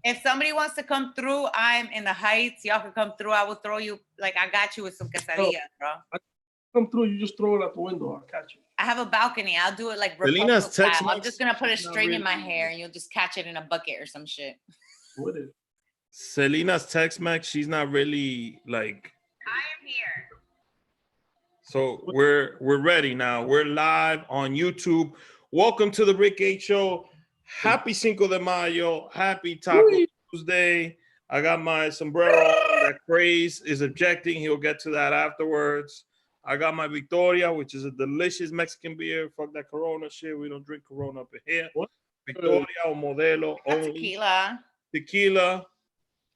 If somebody wants to come through, I'm in the Heights. Y'all can come through. I will throw you, like, I got you with some quesadillas, bro. I come through, you just throw it out the window. I'll catch it. I have a balcony. I'll do it like Selena's style. Tex-Mex, I'm just gonna put a string really in my hair and you'll just catch it in a bucket or some shit. What is? Selena's Tex-Mex, she's not really like. I am here. So we're ready now. We're live on YouTube. Welcome to the Rick H Show. Happy Cinco de Mayo. Happy Taco Tuesday. I got my sombrero on. That Craze is objecting. He'll get to that afterwards. I got my Victoria, which is a delicious Mexican beer. Fuck that Corona shit. We don't drink Corona up in here. What? Victoria or Modelo only. Tequila.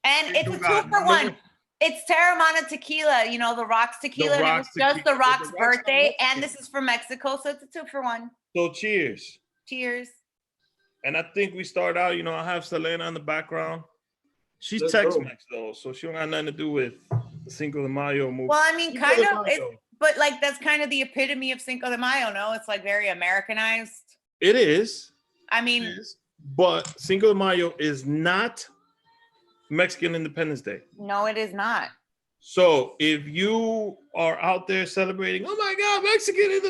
And it's a 2-for-1. It's Terramana tequila, you know, the Rock's tequila. And it was just the Rock's birthday. And this is from Mexico, so it's a 2-for-1. So cheers. Cheers. And I think we start out, you know, I have Selena in the background. She's Tex-Mex though, so she don't have nothing to do with the Cinco de Mayo movie. Well, I mean, kind of, but like that's kind of the epitome of Cinco de Mayo, no? It's like very Americanized. It is. I mean, but Cinco de Mayo is not Mexican Independence Day. No, it is not. So if you are out there celebrating, oh my God, Mexican,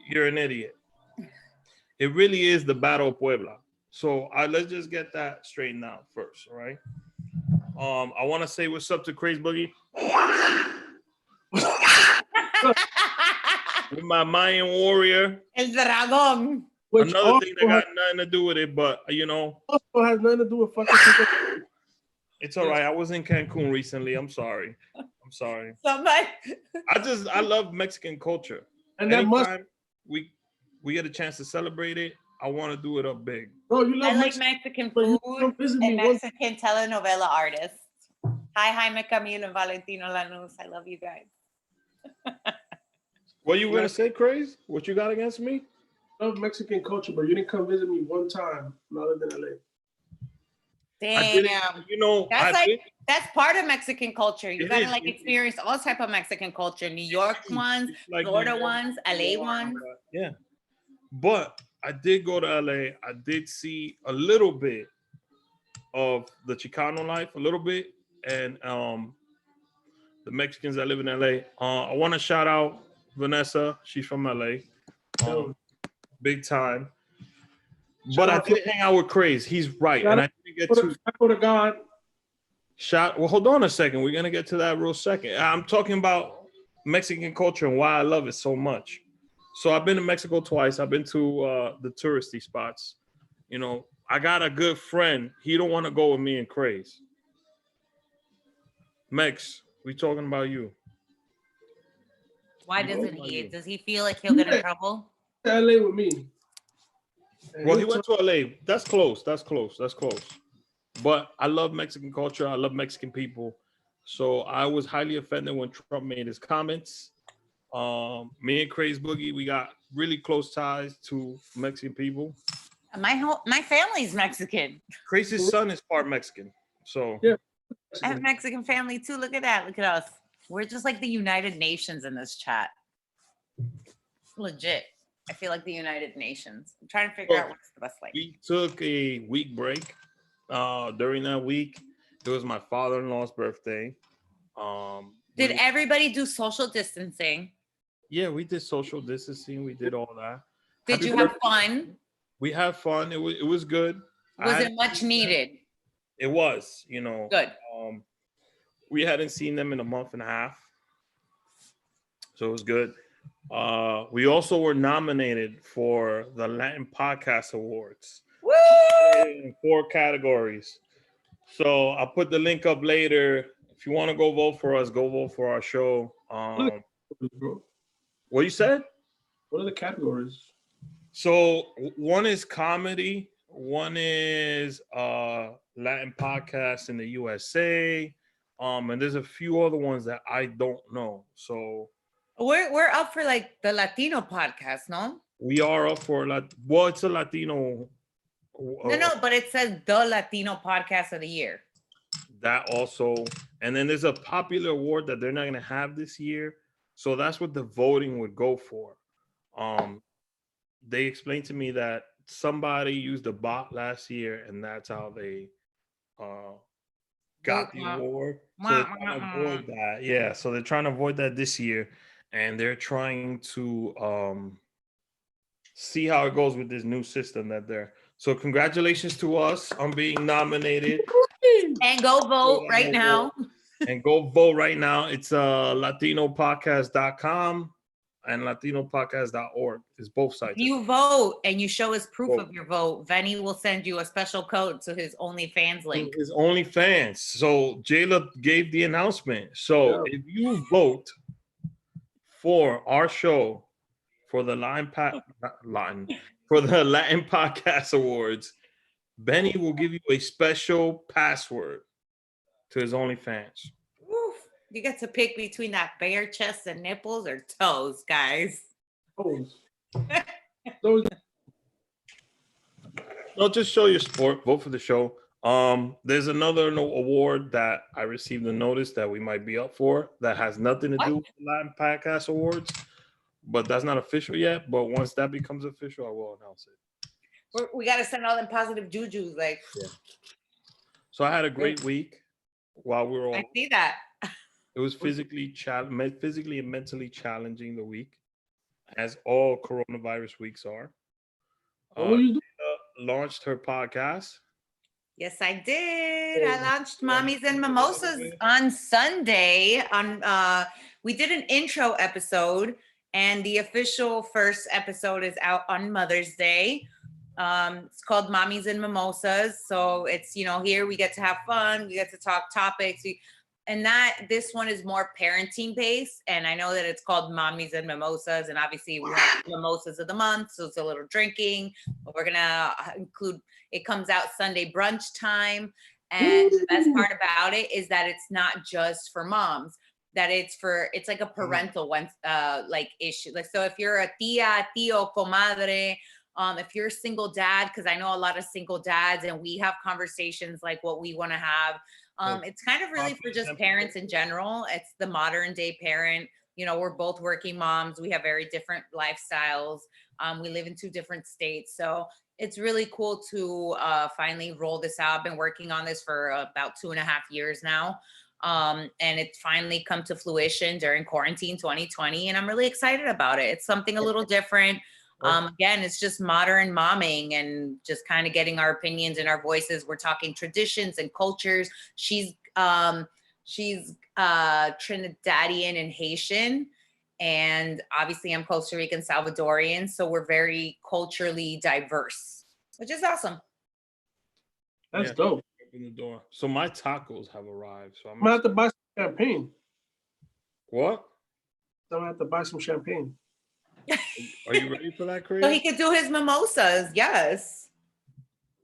you're an idiot. It really is the Battle of Puebla. So let's just get that straightened out first, all right? I want to say what's up to Crazy Boogie. With my Mayan warrior. El Dragón. Another thing that got nothing to do with it, but you know. Also has nothing to do with fucking. It's all right. I was in Cancun recently. I'm sorry. Somebody. I love Mexican culture. And anytime we get a chance to celebrate it, I want to do it up big. Bro, you love Mexican food and Mexican telenovela artists. Hi, Jaime Camilo and Valentino Lanús. I love you guys. What you gonna say, Craze? What you got against me? I love Mexican culture, but you didn't come visit me one time, other than LA. Damn. You know, that's part of Mexican culture. You gotta experience all type of Mexican culture. New York ones, like Florida ones, LA ones. Yeah. But I did go to LA. I did see a little bit of the Chicano life, a little bit, and the Mexicans that live in LA. I want to shout out Vanessa. She's from LA, big time. But I did hang out with Craze. He's right, and I didn't get to. To God. Well, hold on a second. We're gonna get to that real second. I'm talking about Mexican culture and why I love it so much. So I've been to Mexico twice. I've been to the touristy spots. You know, I got a good friend. He don't want to go with me and Craze. Mex, we talking about you. Why doesn't he? Does he feel like he'll get in trouble? LA with me. Well, he went to LA. That's close. But I love Mexican culture. I love Mexican people. So I was highly offended when Trump made his comments. Me and Craze Boogie, we got really close ties to Mexican people. My family's Mexican. Crazy's son is part Mexican. So yeah. I have Mexican family too. Look at that. Look at us. We're just like the United Nations in this chat. Legit. I feel like the United Nations. I'm trying to figure out what's the best way. We took a week break. During that week, it was my father-in-law's birthday. Did everybody do social distancing? Yeah, we did social distancing. We did all that. Did you have fun? We had fun. It was good. Was it much needed? It was, you know. Good. We hadn't seen them in a month and a half. So it was good. We also were nominated for the Latin Podcast Awards. Woo! In 4 categories. So I'll put the link up later. If you want to go vote for us, go vote for our show. What you said? What are the categories? So one is comedy. One is Latin podcast in the USA. And there's a few other ones that I don't know. So we're up for like the Latino podcast, no? We are up for it's a Latino. No, but it says the Latino podcast of the year. That also, and then there's a popular award that they're not going to have this year. So that's what the voting would go for. They explained to me that somebody used a bot last year, and that's how they got the award. So they're trying to avoid that. Yeah, so they're trying to avoid that this year, and they're trying to see how it goes with this new system that they're. So congratulations to us on being nominated. And go vote right now. And go vote right now. It's latinopodcast.com and latinopodcast.org. It's both sites. If you vote and you show us proof of your vote, Venny will send you a special code to his OnlyFans link. His OnlyFans. So Jaylah gave the announcement. So if you vote for our show for the Latin Podcast Awards, Benny will give you a special password to his OnlyFans. Oof. You get to pick between that bare chest and nipples or toes, guys. Toes. Don't just show your sport. Vote for the show. There's another award that I received a notice that we might be up for that has nothing to do with the Latin Podcast Awards, but that's not official yet. But once that becomes official, I will announce it. We got to send all them positive jujus. So I had a great week while we were all. I see that. It was physically and mentally challenging the week, as all coronavirus weeks are. Launched her podcast. Yes, I did. I launched Mommies and Mimosas on Sunday. We did an intro episode, and the official first episode is out on Mother's Day. It's called Mommies and Mimosas. So it's, here we get to have fun. We get to talk topics. This one is more parenting based. And I know that it's called Mommies and Mimosas. And obviously we have mimosas of the month. So it's a little drinking. But we're going to include, it comes out Sunday brunch time. And the best part about it is that it's not just for moms. That it's like a parental one, issue. So if you're a tío, comadre, if you're a single dad, because I know a lot of single dads and we have conversations like what we want to have. It's kind of really for just parents in general. It's the modern day parent. We're both working moms. We have very different lifestyles. We live in 2 different states. So it's really cool to finally roll this out. I've been working on this for about 2.5 years now. And it's finally come to fruition during quarantine 2020. And I'm really excited about it. It's something a little different. Again, it's just modern momming and just kind of getting our opinions and our voices. We're talking traditions and cultures. She's Trinidadian and Haitian. And obviously I'm Costa Rican, Salvadorian. So we're very culturally diverse, which is awesome. That's dope. Open the door. So my tacos have arrived. So I'm gonna have to buy some champagne. What? I'm gonna have to buy some champagne. Are you ready for that, Craze? So he could do his mimosas. Yes.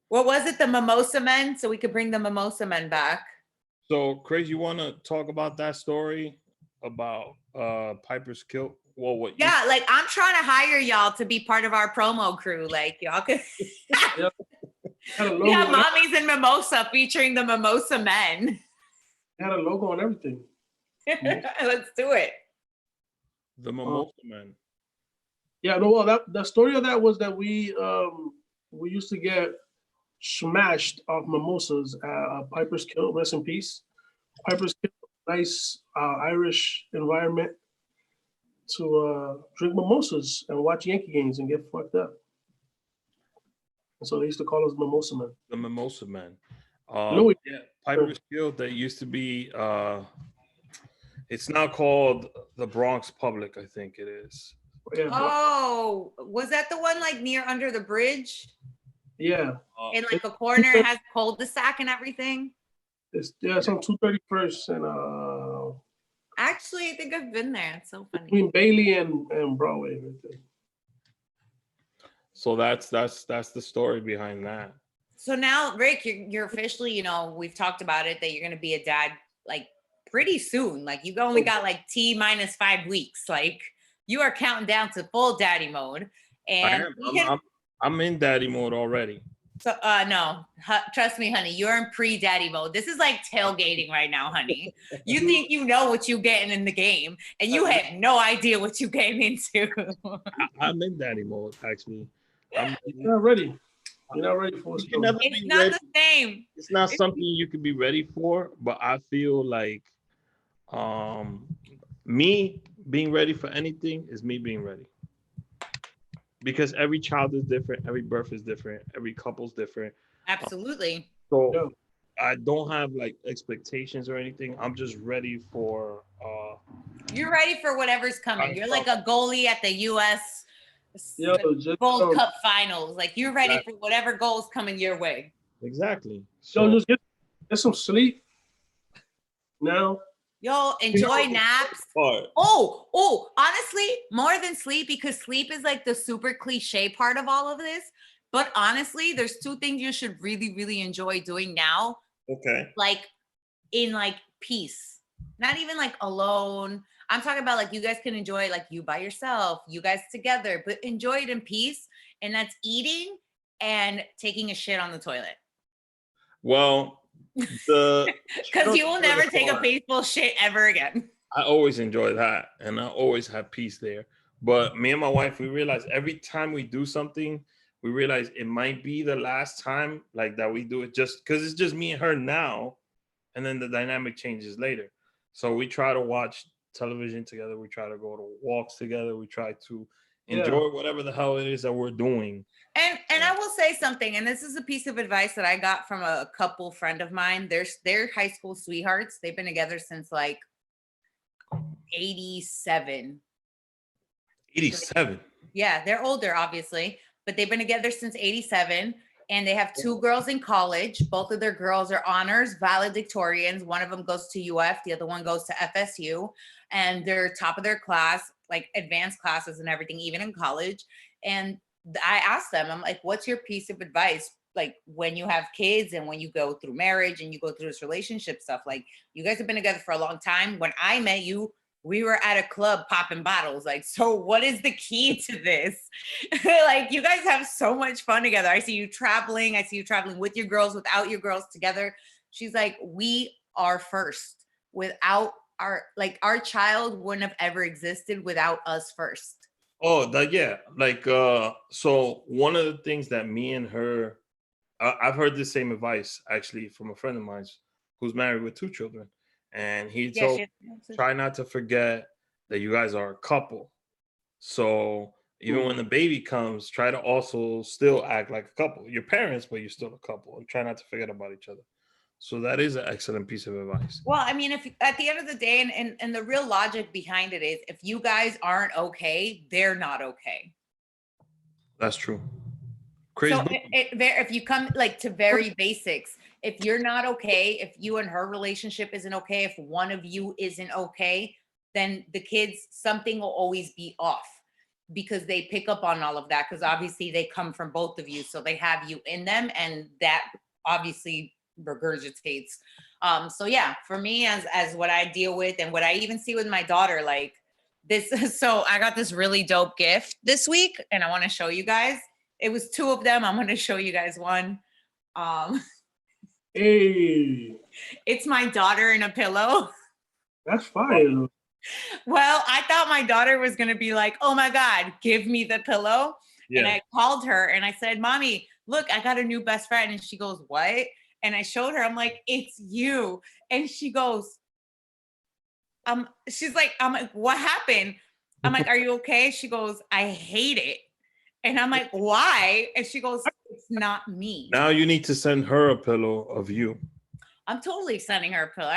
What was it? The mimosa men? So we could bring the mimosa men back. So, Craze, you want to talk about that story about Piper's kilt? Well, what? Yeah, I'm trying to hire y'all to be part of our promo crew. Y'all could. Yep. We have Mommies and Mimosa featuring the Mimosa men. Had a logo and everything. Let's do it. The Mimosa men. Yeah, no. Well, the story of that was that we used to get smashed off mimosas at Piper's Kilt. Rest in peace. Piper's Kilt, nice Irish environment to drink mimosas and watch Yankee games and get fucked up. And so they used to call us Mimosa Men. The Mimosa Men. Yeah, Piper's Kilt. That used to be. It's now called the Bronx Public. I think it is. Yeah. Oh, was that the one near under the bridge? Yeah. In a corner, it has cul-de-sac and everything. It's on 231st and Actually, I think I've been there. It's so funny. Between Bailey and Broadway. So that's the story behind that. So now, Rick, you're officially, we've talked about it that you're gonna be a dad pretty soon. You only got T-5 weeks. You are counting down to full daddy mode. And I'm in daddy mode already. So no, trust me, honey, you're in pre-daddy mode. This is like tailgating right now, honey. You think you know what you're getting in the game, and you have no idea what you came into. I'm in daddy mode, actually. I'm ready. You're not ready for You can never It's be not ready. the same. It's not something you could be ready for, but I feel like me being ready for anything is me being ready. Because every child is different, every birth is different, every couple's different. Absolutely. So Yeah. I don't have like expectations or anything. I'm just ready for You're ready for whatever's coming. You're like a goalie at the US Yo, just Gold Cup finals. Like you're ready for whatever goal's coming your way. exactly. So just get some sleep now. Yo, enjoy naps. Oh, honestly, more than sleep, because sleep is like the super cliche part of all of this. But honestly, there's two things you should really, really enjoy doing now. okay. Like in like peace, not even like alone. I'm talking about like you guys can enjoy like you by yourself, you guys together, but enjoy it in peace. And that's eating and taking a shit on the toilet. Well, because you will never take a peaceful shit ever again. I always enjoy that, and I always have peace there. But me and my wife, we realize every time we do something, we realize it might be the last time like that we do it, just because it's just me and her now, and then the dynamic changes later. So we try to watch television together. We try to go to walks together. We try to enjoy whatever the hell it is that we're doing. And I will say something, and this is a piece of advice that I got from a couple friend of mine. They're high school sweethearts. They've been together since like 87. 87. Yeah, they're older, obviously, but they've been together since 87. And they have two girls in college. Both of their girls are honors valedictorians. One of them goes to UF, the other one goes to FSU. And they're top of their class, like advanced classes and everything, even in college. And I asked them, I'm like, what's your piece of advice? Like when you have kids and when you go through marriage and you go through this relationship stuff, like you guys have been together for a long time. When I met you, we were at a club popping bottles. Like, so what is the key to this? Like you guys have so much fun together. I see you traveling. I see you traveling with your girls, without your girls, together. She's like, we are first. Without our child wouldn't have ever existed without us first. Oh, that yeah. Like so one of the things that me and her I've heard the same advice actually from a friend of mine who's married with 2 children. And he told try not to forget that you guys are a couple. So even when the baby comes, try to also still act like a couple. Your parents, but you're still a couple, and try not to forget about each other. So that is an excellent piece of advice. Well, I mean, if at the end of the day, and the real logic behind it is, if you guys aren't okay, they're not okay. That's true. Crazy. So if you come like to very basics, if you're not okay, if you and her relationship isn't okay, if one of you isn't okay, then the kids, something will always be off, because they pick up on all of that, because obviously they come from both of you, so they have you in them, and that obviously regurgitates. So yeah, for me, as what I deal with and what I even see with my daughter, like this. So I got this really dope gift this week, and I want to show you guys. It was 2 of them. I'm going to show you guys one. Hey, it's my daughter in a pillow. That's fire. Well, I thought my daughter was going to be like, oh my God, give me the pillow. Yeah. And I called her and I said, Mommy, look, I got a new best friend. And she goes, what? And I showed her, I'm like, it's you. And she goes, she's like, I'm like, what happened? I'm like, are you okay? She goes, I hate it. And I'm like, why? And she goes, it's not me. Now you need to send her a pillow of you. I'm totally sending her a pillow.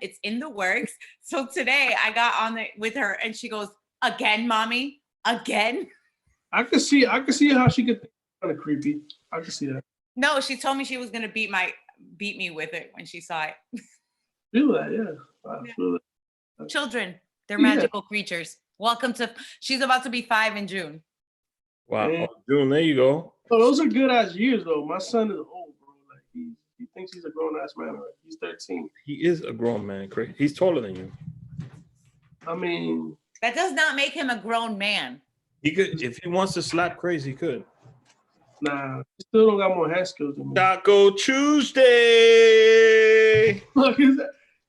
It's in the works. So today I got on with her and she goes, again, Mommy, again. I can see how she could think kind of creepy. I can see that. No, she told me she was gonna beat me with it when she saw it. Feel that, yeah. I feel that. Children, they're magical creatures. She's about to be 5 in June. Wow, June, there you go. Oh, those are good ass years though. My son is old, bro. Like he thinks he's a grown ass man. Right? He's 13. He is a grown man, Craig. He's taller than you. I mean, that does not make him a grown man. He could, if he wants to slap Craze, he could. Nah, he still don't got more hand skills than me. Taco Tuesday. Look,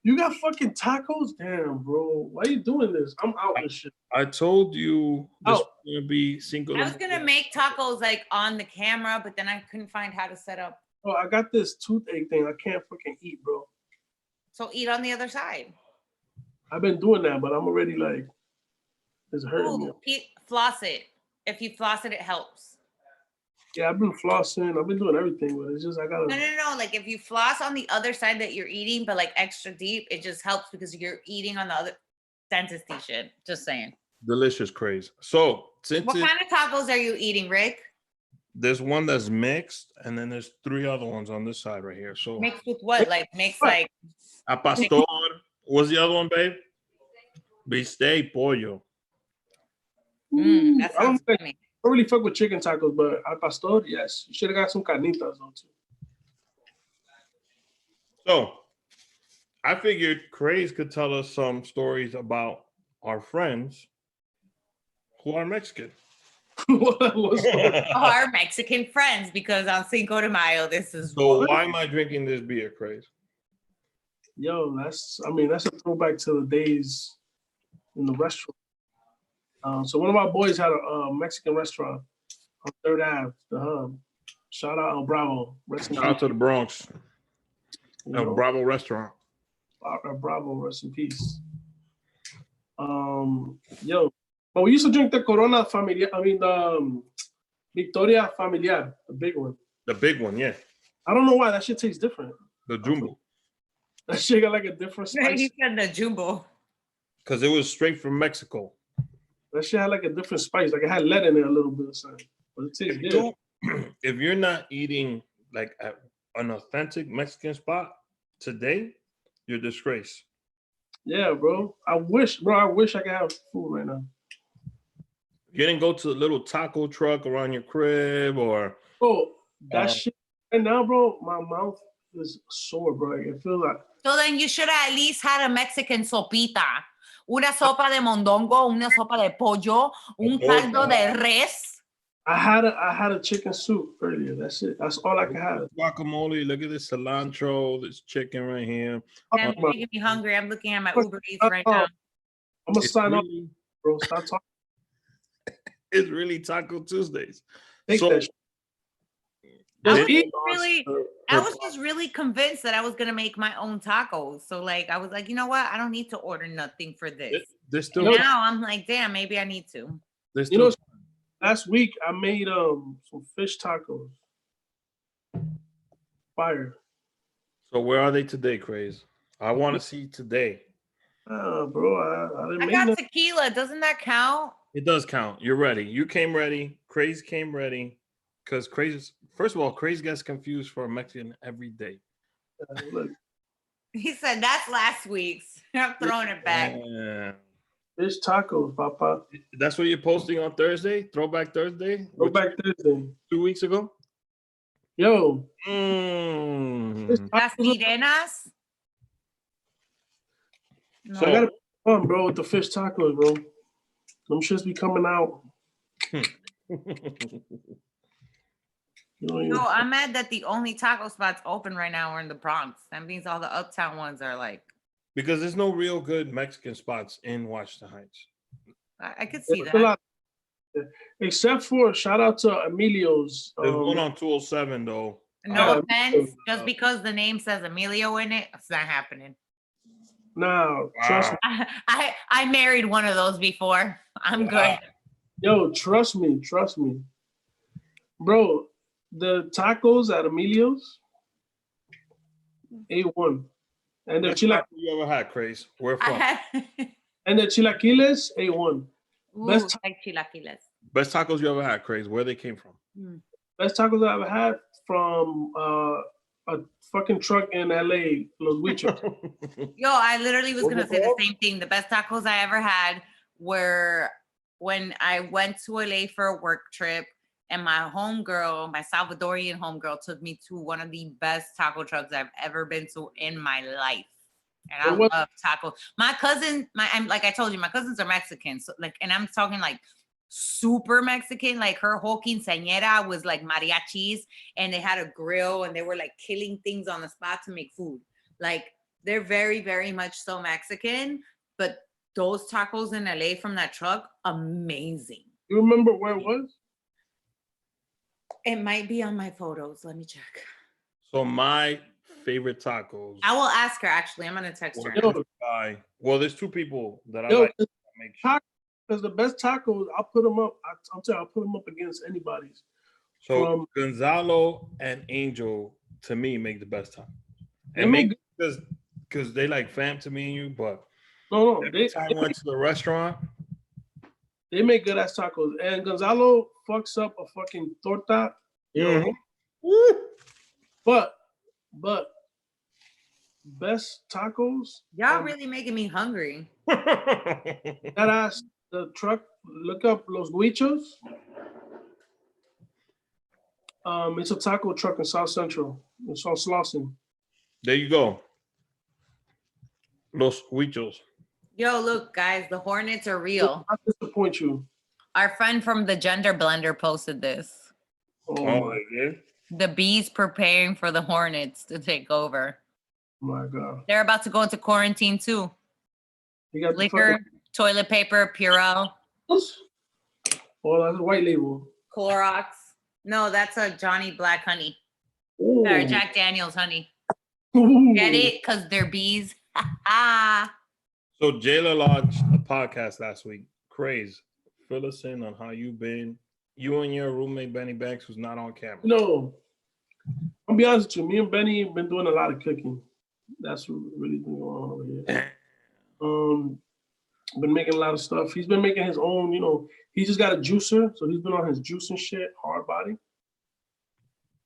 You got fucking tacos? Damn, bro. Why you doing this? I'm out this shit. I told you this Oh. was gonna be Cinco de I was gonna make tacos like on the camera, but then I couldn't find how to set up. Oh, I got this toothache thing. I can't fucking eat, bro. So eat on the other side. I've been doing that, but I'm already like, it's hurting me. Ooh, floss it. If you floss it, it helps. Yeah, I've been flossing. I've been doing everything, but it's just I gotta. No. Like if you floss on the other side that you're eating, but like extra deep, it just helps because you're eating on the other dentistry shit. Just saying. delicious Craze. So since What kind of tacos are you eating, Rick? there's one that's mixed, and then there's 3 other ones on this side right here. So Mixed with what? Like mixed like a pastor. What's the other one, babe? Bistec pollo. that I don't sounds think- funny. I don't really fuck with chicken tacos, but al pastor, yes. You should have got some carnitas though too. So I figured Craze could tell us some stories about our friends who are Mexican. What's Our Mexican friends, because on Cinco de Mayo, this is So why am I drinking this beer, Craze? Yo, that's a throwback to the days in the restaurant. So one of our boys had a Mexican restaurant on Third Ave, the Hub. Shout out El Bravo. Rest in Shout out to the Bronx, you El know, Bravo restaurant. El Bravo, rest in peace. Yo, but we used to drink the Corona Familiar. Victoria Familiar, the big one. The big one, yeah. I don't know why that shit tastes different. The Jumbo. That shit got like a different spice. he said the jumbo. Because it was straight from Mexico. That shit had like a different spice. Like it had lead in it a little bit or something. But it tastes good. If you're not eating like at an authentic Mexican spot today, you're a disgrace. Yeah, bro. I wish I could have food right now. You didn't go to the little taco truck around your crib or Bro, that shit right now, bro, my mouth is sore, bro. It feels like So then you should have at least had a Mexican sopita. Una sopa de mondongo, una sopa de pollo, un caldo de res. I had a chicken soup earlier. That's it. That's all I can have. guacamole. Look at this cilantro, this chicken right here. Damn, you're making me hungry. I'm looking at my Uber Eats right now. I'm gonna It's sign up, really, bro. Stop talking. it's really Taco Tuesdays. Take So that shit. I Just was eat. I was just really convinced that I was gonna make my own tacos. So like I was like, you know what? I don't need to order nothing for this. there's still Now I'm like, damn, maybe I need to. there's You know, still last week I made some fish tacos. Fire. so where are they today, Craze? I want to see today. Bro, I didn't I make got nothing. tequila. Doesn't that count? It does count. You're ready. You came ready. Craze came ready. Because Craze, first of all, Craze gets confused for a Mexican every day. Look, He said that's last week's. I'm throwing it back. Yeah. fish tacos, papa. That's what you're posting on Thursday? Throwback Thursday? Go back Thursday. 2 weeks ago? Yo, Mm. fish Las tacos. sirenas. No. I gotta fun, bro, with the fish tacos, bro. Them shits be coming out. You know, No, I'm mad that the only taco spots open right now are in the Bronx. That means all the uptown ones are like, Because there's no real good Mexican spots in Washington Heights. I could see there's a that. lot. Except for shout out to Emilio's. There's one on 207 though. No offense, just because the name says Emilio in it, it's not happening. Nah, trust me. I married one of those before. I'm Wow. good. Yo, trust me. Bro, the tacos at Emilio's, A1. And the Best chila taco you ever had, Craze? Where I from? had and the chilaquiles, A1. Ooh, Best- like chilaquiles. Best tacos you ever had, Craze? Where they came from? Best tacos I ever had from a fucking truck in LA, Los Huichos. Yo, I literally was What gonna was say the that? same thing. The best tacos I ever had were when I went to LA for a work trip, and my homegirl, my Salvadorian homegirl, took me to one of the best taco trucks I've ever been to in my life. And I What- love tacos. My cousin, I'm like I told you, my cousins are Mexican. So like, and I'm talking like super Mexican. Like her whole quinceañera was like mariachis, and they had a grill, and they were like killing things on the spot to make food. Like They're very, very much so Mexican, but those tacos in LA from that truck, amazing. You remember where it was? It might be on my photos. Let me check. So my favorite tacos. I will ask her, actually. I'm going to text her. Yo, Well, there's two people that I yo, like to make sure. because the best tacos, I'll put them up. I'll tell you, I'll put them up against anybody's. So Gonzalo and Angel, to me, make the best tacos. They And make maybe because they like fam to me and you, but no, every time I went to the restaurant, they make good ass tacos. And Gonzalo fucks up a fucking torta. Mhm. But best tacos. Y'all really making me hungry. That ass, the truck, look up Los Huichos. It's a taco truck in South Central. It's on Slauson. There you go. Los Huichos. Yo, look, guys, the Hornets are real. I'll disappoint you. Our friend from the Gender Blender posted this. Oh yeah. The bees preparing for the Hornets to take over. my God. They're about to go into quarantine too. You got Liquor, toilet paper, Purell, oh, that's a white label. Clorox. No, that's a Johnny Black honey. Ooh. Or Jack Daniels honey. Ooh. Get it? Because they're bees. So Jaylah launched a podcast last week. Craze. Fill us in on how you've been. You and your roommate Benny Banks, who's not on camera. No, I'll be honest with you. Me and Benny have been doing a lot of cooking. That's what really been going on over here. Been making a lot of stuff. He's been making his own, he just got a juicer, so he's been on his juicing shit, hard body.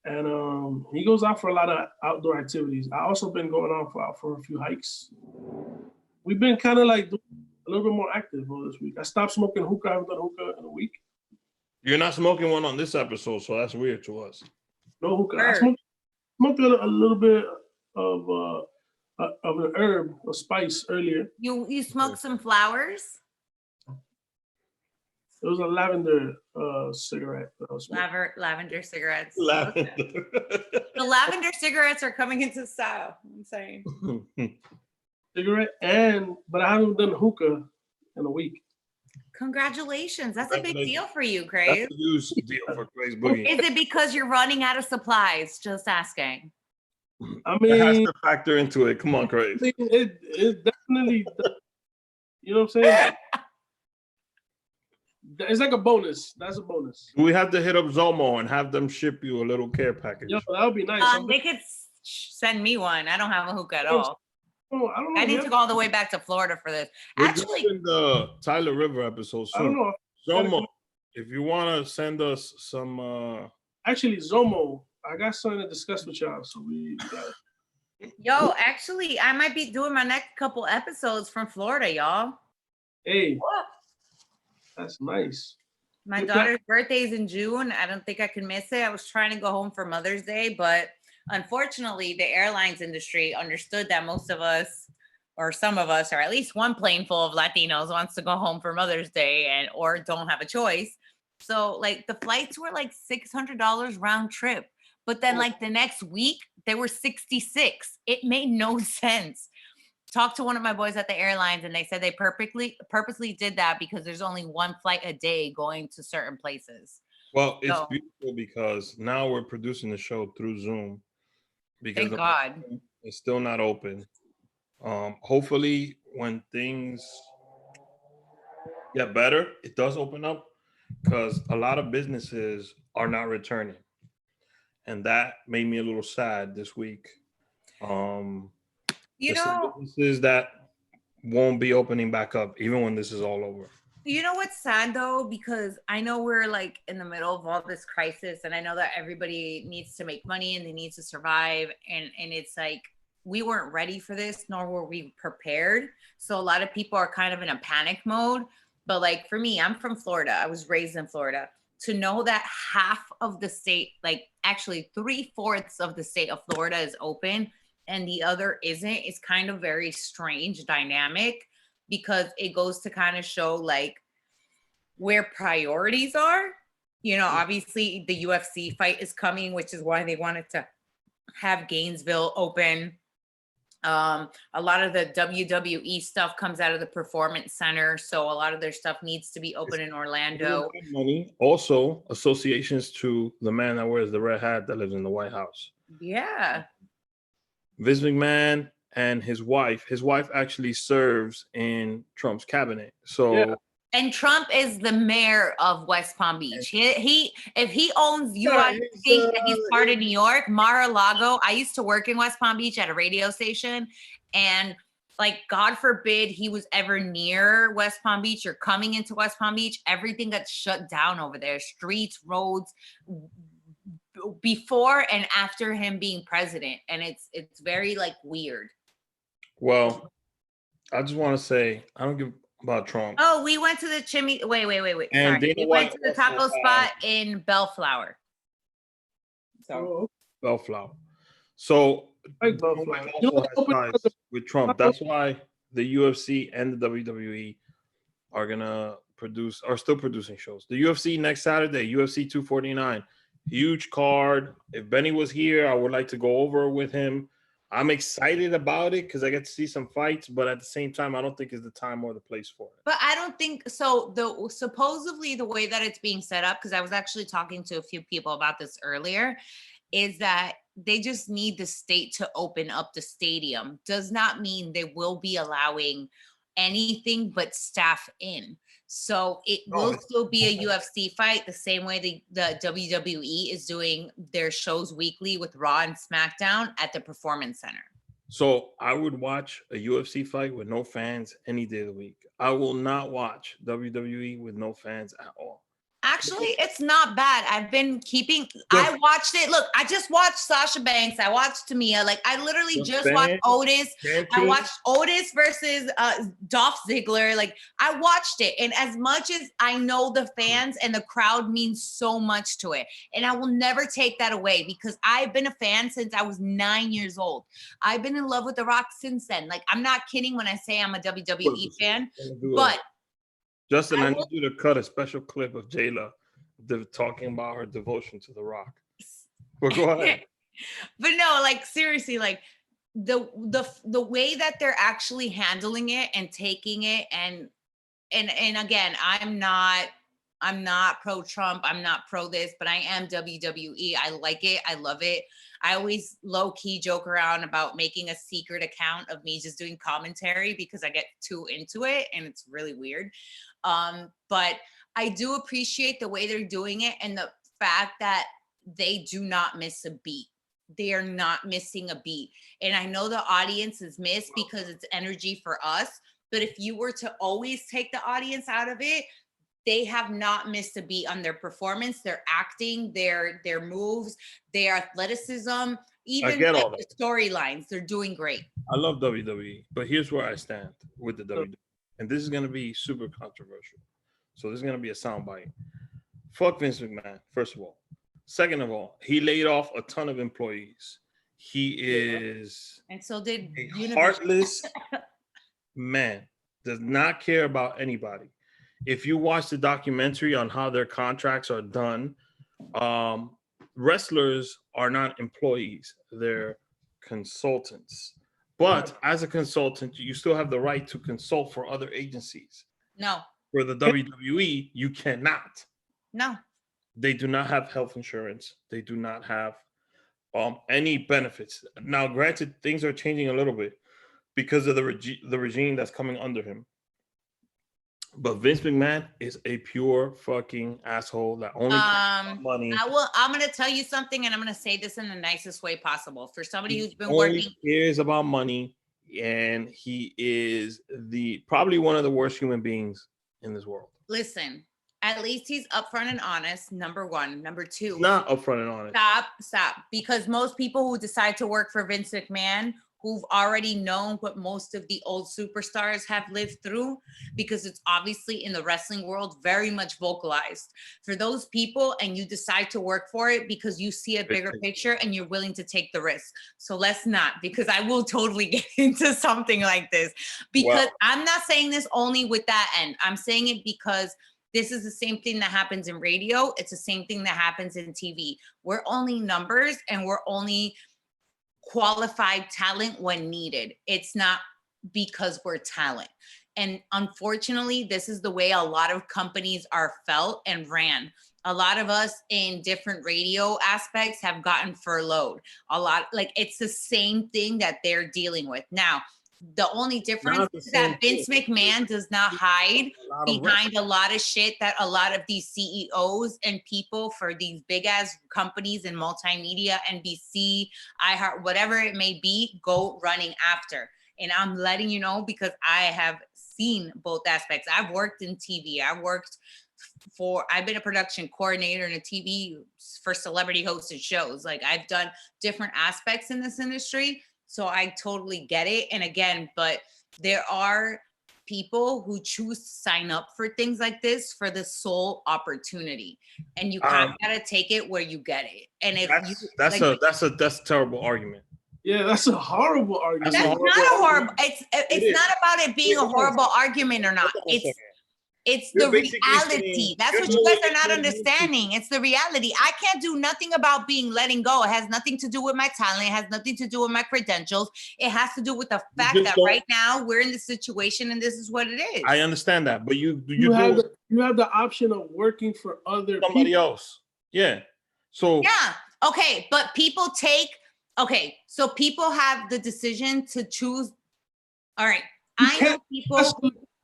And he goes out for a lot of outdoor activities. I also been going out for a few hikes. We've been kind of like a little bit more active over this week. I stopped smoking hookah. I haven't done hookah in a week. You're not smoking one on this episode, so that's weird to us. No hookah. Herb. I smoked a little bit of an herb, a spice earlier. You smoked some flowers? It was a lavender cigarette. That I was smoking. Lavender cigarettes. Lavender. The lavender cigarettes are coming into style. I'm saying. Cigarette, but I haven't done hookah in a week. Congratulations. That's a big deal for you, That's Craze. a huge deal for Craze Boogie. Is it because you're running out of supplies? Just asking. I It has mean, to factor into it. Come on, Craze. it definitely, you know what I'm saying? It's like a bonus. That's a bonus. We have to hit up Zomo and have them ship you a little care package. Yo, that would be nice. They could send me one. I don't have a hookah at all. I don't know. I need to go all the way back to Florida for this. We're Actually, doing the Tyler River episode soon. I don't know. Zomo, if you want to send us some... Actually, Zomo, I got something to discuss with y'all. So we got yo, actually, I might be doing my next couple episodes from Florida, y'all. Hey, that's nice. My daughter's birthday is in June. I don't think I can miss it. I was trying to go home for Mother's Day, but unfortunately, the airlines industry understood that most of us, or some of us, or at least one plane full of Latinos wants to go home for Mother's Day or don't have a choice. So like the flights were like $600 round trip. But then like the next week, they were $66. It made no sense. Talked to one of my boys at the airlines and they said they purposely did that because there's only one flight a day going to certain places. Well, it's beautiful because now we're producing the show through Zoom. Because thank God. It's still not open. Hopefully when things get better, it does open up because a lot of businesses are not returning. And that made me a little sad this week. Businesses that won't be opening back up even when this is all over. You know what's sad though, because I know we're like in the middle of all this crisis and I know that everybody needs to make money and they need to survive. And it's like, we weren't ready for this, nor were we prepared. So a lot of people are kind of in a panic mode. But like for me, I'm from Florida. I was raised in Florida. To know that half of the state, like actually 3/4 of the state of Florida is open and the other isn't, is kind of very strange dynamic, because it goes to kind of show like where priorities are. You know, obviously the UFC fight is coming, which is why they wanted to have Gainesville open. A lot of the WWE stuff comes out of the Performance Center, so a lot of their stuff needs to be open in Orlando. Money. Also, associations to the man that wears the red hat that lives in the White House. Yeah. Vince McMahon and his wife. His wife actually serves in Trump's cabinet. So. Yeah. And Trump is the mayor of West Palm Beach. He if he owns UI, think that he's part of New York, Mar-a-Lago. I used to work in West Palm Beach at a radio station, and like, God forbid he was ever near West Palm Beach or coming into West Palm Beach, everything got shut down over there. Streets, roads, before and after him being president, and it's very like weird. Well, I just want to say I don't give about Trump. Oh, we went to the chimney. Wait. And Sorry. We went to the taco spot in Bellflower. So Bellflower. So Like Bellflower. with Trump. That's why the UFC and the WWE are still producing shows. The UFC next Saturday, UFC 249, huge card. If Benny was here, I would like to go over with him. I'm excited about it because I get to see some fights, but at the same time, I don't think it's the time or the place for it. But I don't think so. Supposedly the way that it's being set up, because I was actually talking to a few people about this earlier, is that they just need the state to open up the stadium. Does not mean they will be allowing anything but staff in. So it will still be a UFC fight the same way the WWE is doing their shows weekly with Raw and SmackDown at the Performance Center. So I would watch a UFC fight with no fans any day of the week. I will not watch WWE with no fans at all. Actually, it's not bad. I've been I watched it. Look, I just watched Sasha Banks. I watched Tamia. Like, I literally just watched Otis. I watched Otis versus Dolph Ziggler. Like, I watched it. And as much as I know the fans and the crowd means so much to it, and I will never take that away because I've been a fan since I was 9 years old. I've been in love with The Rock since then. Like, I'm not kidding when I say I'm a WWE fan, but Justin, I need you to cut a special clip of Jaylah talking about her devotion to The Rock. But go ahead. But no, like, seriously, like the way that they're actually handling it and taking it, and again, I'm not pro Trump, I'm not pro this, but I am WWE. I like it. I love it. I always low key joke around about making a secret account of me just doing commentary because I get too into it and it's really weird. But I do appreciate the way they're doing it and the fact that they do not miss a beat. They are not missing a beat. And I know the audience is missed because it's energy for us. But if you were to always take the audience out of it, they have not missed a beat on their performance, their acting, their moves, their athleticism, even like the storylines. They're doing great. I love WWE, but here's where I stand with the WWE. And this is going to be super controversial. So this is going to be a soundbite. Fuck Vince McMahon, first of all. Second of all, he laid off a ton of employees. He is and so did a heartless man, does not care about anybody. If you watch the documentary on how their contracts are done, wrestlers are not employees, they're consultants. But as a consultant, you still have the right to consult for other agencies. No. For the WWE, you cannot. No. They do not have health insurance. They do not have any benefits. Now, granted, things are changing a little bit because of the regime that's coming under him. But Vince McMahon is a pure fucking asshole that only cares about money. I'm going to tell you something, and I'm going to say this in the nicest way possible. For somebody who's been only working, cares about money, and he is probably one of the worst human beings in this world. Listen, at least he's upfront and honest. Number one. Number two, not upfront and honest. Stop. Because most people who decide to work for Vince McMahon, who've already known what most of the old superstars have lived through, because it's obviously in the wrestling world very much vocalized. For those people, and you decide to work for it because you see a bigger picture and you're willing to take the risk. So let's not, because I will totally get into something like this. Because I'm not saying this only with that end. I'm saying it because this is the same thing that happens in radio. It's the same thing that happens in TV. We're only numbers, and we're only qualified talent when needed. It's not because we're talent. And unfortunately, this is the way a lot of companies are felt and ran. A lot of us in different radio aspects have gotten furloughed. A lot, like it's the same thing that they're dealing with. Now, the only difference is that Vince McMahon does not hide behind a lot of shit that a lot of these CEOs and people for these big ass companies in multimedia, NBC, iHeart, whatever it may be, go running after. And I'm letting you know because I have seen both aspects. I've worked in TV. I've been a production coordinator in a TV for celebrity hosted shows. Like I've done different aspects in this industry. So I totally get it. And again, but there are people who choose to sign up for things like this for the sole opportunity. And you kind of gotta take it where you get it. And if that's a terrible argument. Yeah, that's a horrible argument. That's not a horrible. It's not about it being a horrible argument or not. It's the reality. That's what you guys are not understanding. It's the reality. I can't do nothing about being letting go. It has nothing to do with my talent. It has nothing to do with my credentials. It has to do with the fact that right now we're in this situation and this is what it is. I understand that, but you have the option of working for somebody else. Yeah. So yeah. Okay. But so people have the decision to choose. All right. I know people.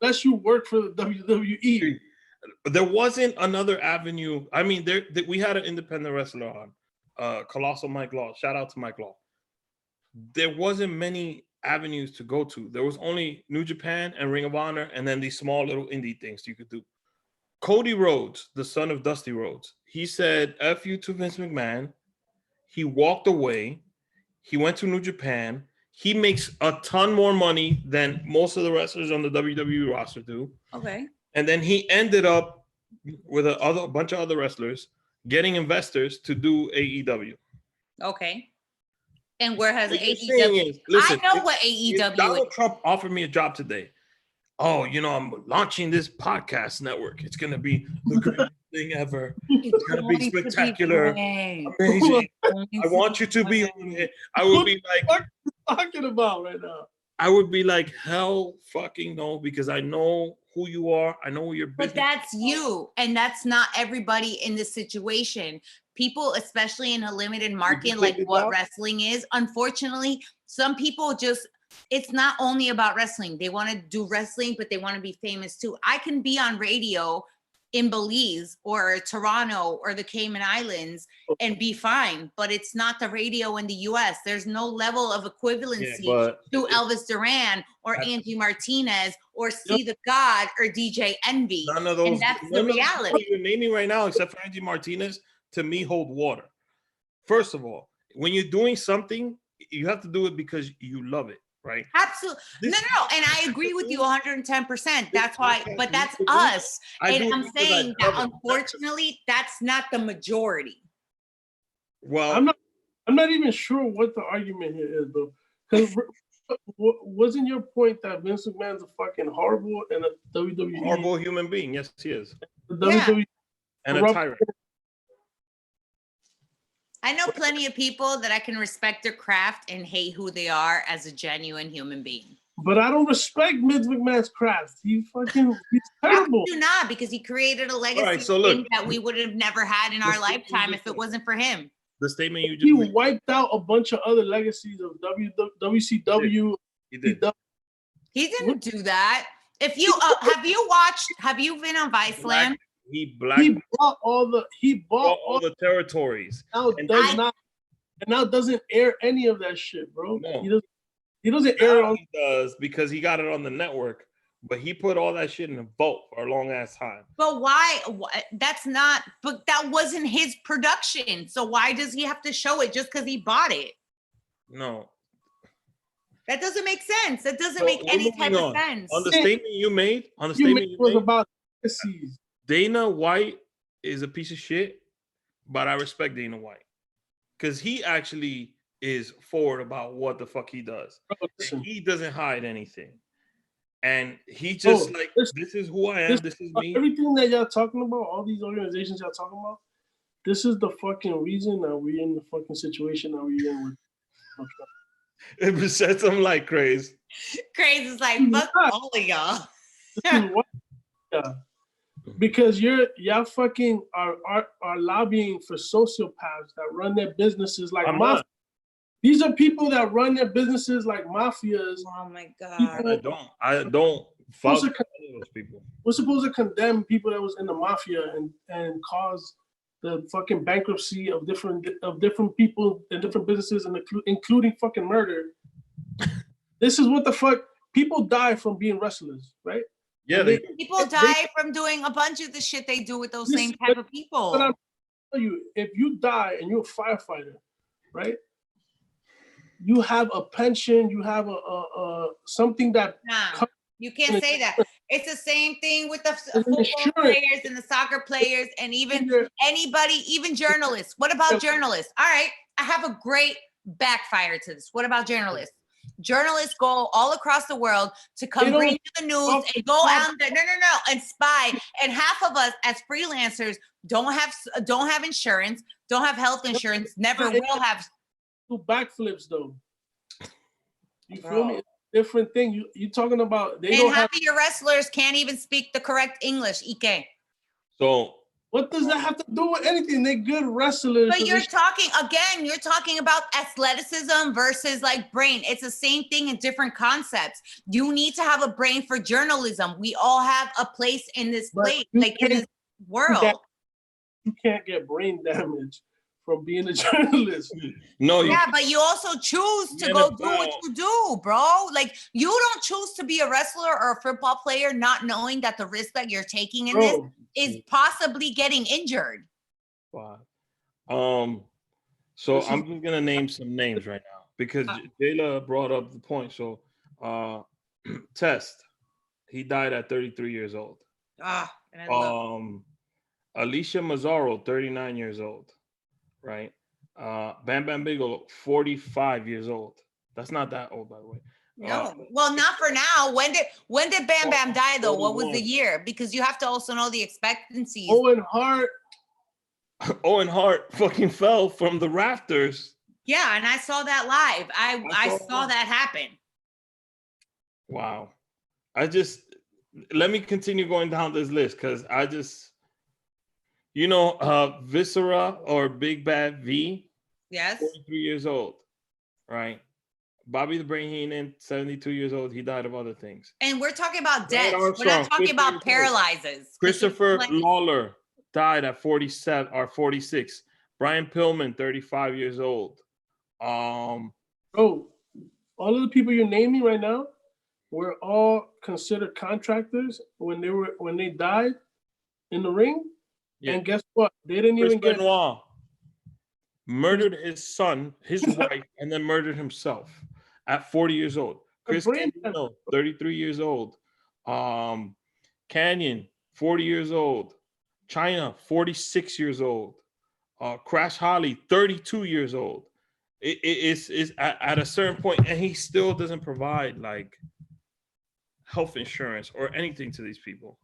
Unless you work for the WWE. There wasn't another avenue. I mean, we had an independent wrestler on, Colossal Mike Law. Shout out to Mike Law. There wasn't many avenues to go to. There was only New Japan and Ring of Honor, and then these small little indie things you could do. Cody Rhodes, the son of Dusty Rhodes, he said F you to Vince McMahon. He walked away. He went to New Japan. He makes a ton more money than most of the wrestlers on the WWE roster do. Okay. And then he ended up with a bunch of other wrestlers getting investors to do AEW. Okay. And where has AEW? I know what AEW is. Donald Trump offered me a job today. Oh, I'm launching this podcast network. It's going to be the greatest thing ever. It's going to be spectacular. Amazing. I want you to be on it. I would be like, what are you talking about right now? I would be like, hell fucking no, because I know who you are. I know who you're. But that's you. And that's not everybody in this situation. People, especially in a limited market like what wrestling is, unfortunately, some people it's not only about wrestling. They want to do wrestling, but they want to be famous too. I can be on radio in Belize or Toronto or the Cayman Islands and be fine, but it's not the radio in the US. There's no level of equivalency to Elvis Duran or Angie Martinez or See the God or DJ Envy. None of those. And that's the reality. You're naming right now, except for Angie Martinez, to me hold water. First of all, when you're doing something, you have to do it because you love it. Right. Absolutely. No. And I agree with you 110%. That's why, but that's us. And I'm saying that unfortunately, that's not the majority. Well, I'm not even sure what the argument here is, though. Because wasn't your point that Vince McMahon's a fucking horrible and a WWE horrible human being? Yes, he is. WWE and a tyrant. I know plenty of people that I can respect their craft and hate who they are as a genuine human being. But I don't respect Vince McMahon's craft. He's terrible. I do not, because he created a legacy that we would have never had in our lifetime if it wasn't for him. The statement you just made. Wiped out a bunch of other legacies of WCW. He did. He didn't do that. If you have you been on Viceland? He bought all the territories. Now doesn't air any of that shit, bro. No. He doesn't air it. He does because he got it on the network, but he put all that shit in a vault for a long ass time. But why? That's not. But that wasn't his production. So why does he have to show it just because he bought it? No. That doesn't make sense. That doesn't make any type of sense. On the statement you made, was about legacies. Dana White is a piece of shit, but I respect Dana White because he actually is forward about what the fuck he does. He doesn't hide anything. And he just this is who I am. This is me. Everything that y'all talking about, all these organizations y'all talking about, this is the fucking reason that we're in the fucking situation that we're in with It said something like Craze. Craze is like, fuck all of y'all. Yeah. Because y'all fucking are lobbying for sociopaths that run their businesses like mafia. These are people that run their businesses like mafias. Oh my God. I don't follow those people. We're supposed to condemn people that was in the mafia and cause the fucking bankruptcy of different people and different businesses, and including fucking murder. This is what the fuck people die from being wrestlers, right? Yeah, people die from doing a bunch of the shit they do with those same type of people. But I'm telling you, if you die and you're a firefighter, right? You have a pension, you have a something that. Nah, you can't say that. It's the same thing with the football players and the soccer players and even anybody, even journalists. What about journalists? All right, I have a great backfire to this. What about journalists? Journalists go all across the world to come bring you the news and go out there, and spy. And half of us as freelancers don't have insurance, don't have health insurance, never will have. Do backflips though. You feel me? It's a different thing. You talking about they don't half of your wrestlers can't even speak the correct English, Ike. So what does that have to do with anything? They're good wrestlers. But you're talking about athleticism versus like brain. It's the same thing in different concepts. You need to have a brain for journalism. We all have a place in this place, like in this world. You can't get brain damage from being a journalist. No. Yeah, but you also choose to go do what you do, bro. Like you don't choose to be a wrestler or a football player not knowing that the risk that you're taking in this is possibly getting injured. Wow. So I'm just gonna name some names right now because Jaylah brought up the point. So Test, he died at 33 years old. Alicia Mazzaro, 39 years old. Right? Bam Bam Bigelow, 45 years old. That's not that old, by the way. No, well, not for now. When did Bam Bam die though? What was the year? Because you have to also know the expectancies. Owen Hart fucking fell from the rafters. Yeah, and I saw that live. I saw that happen. Wow. Let me continue going down this list because Viscera or Big Bad V. Yes. 43 years old, right? Bobby the Brain Heenan, 72 years old. He died of other things. And we're talking about death. We're not talking about paralyzes. Christopher Lawler died at 47 or 46. Brian Pillman, 35 years old. Bro, all of the people you're naming right now were all considered contractors when they died in the ring. Yeah. And guess what? They didn't even get Benoit murdered his son, his wife, and then murdered himself at 40 years old. Chris Candido, 33 years old. Canyon, 40 years old. China, 46 years old. Crash Holly, 32 years old. It's at a certain point, and he still doesn't provide like health insurance or anything to these people.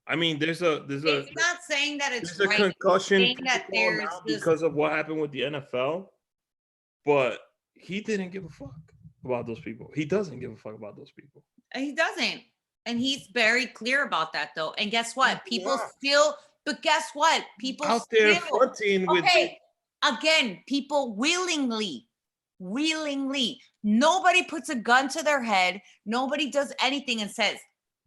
I mean, it's not saying that it's a concussion because of what happened with the NFL, but he didn't give a fuck about those people. He doesn't give a fuck about those people. He doesn't. And he's very clear about that though. And guess what? People out there fronting with again, people willingly. Nobody puts a gun to their head. Nobody does anything and says,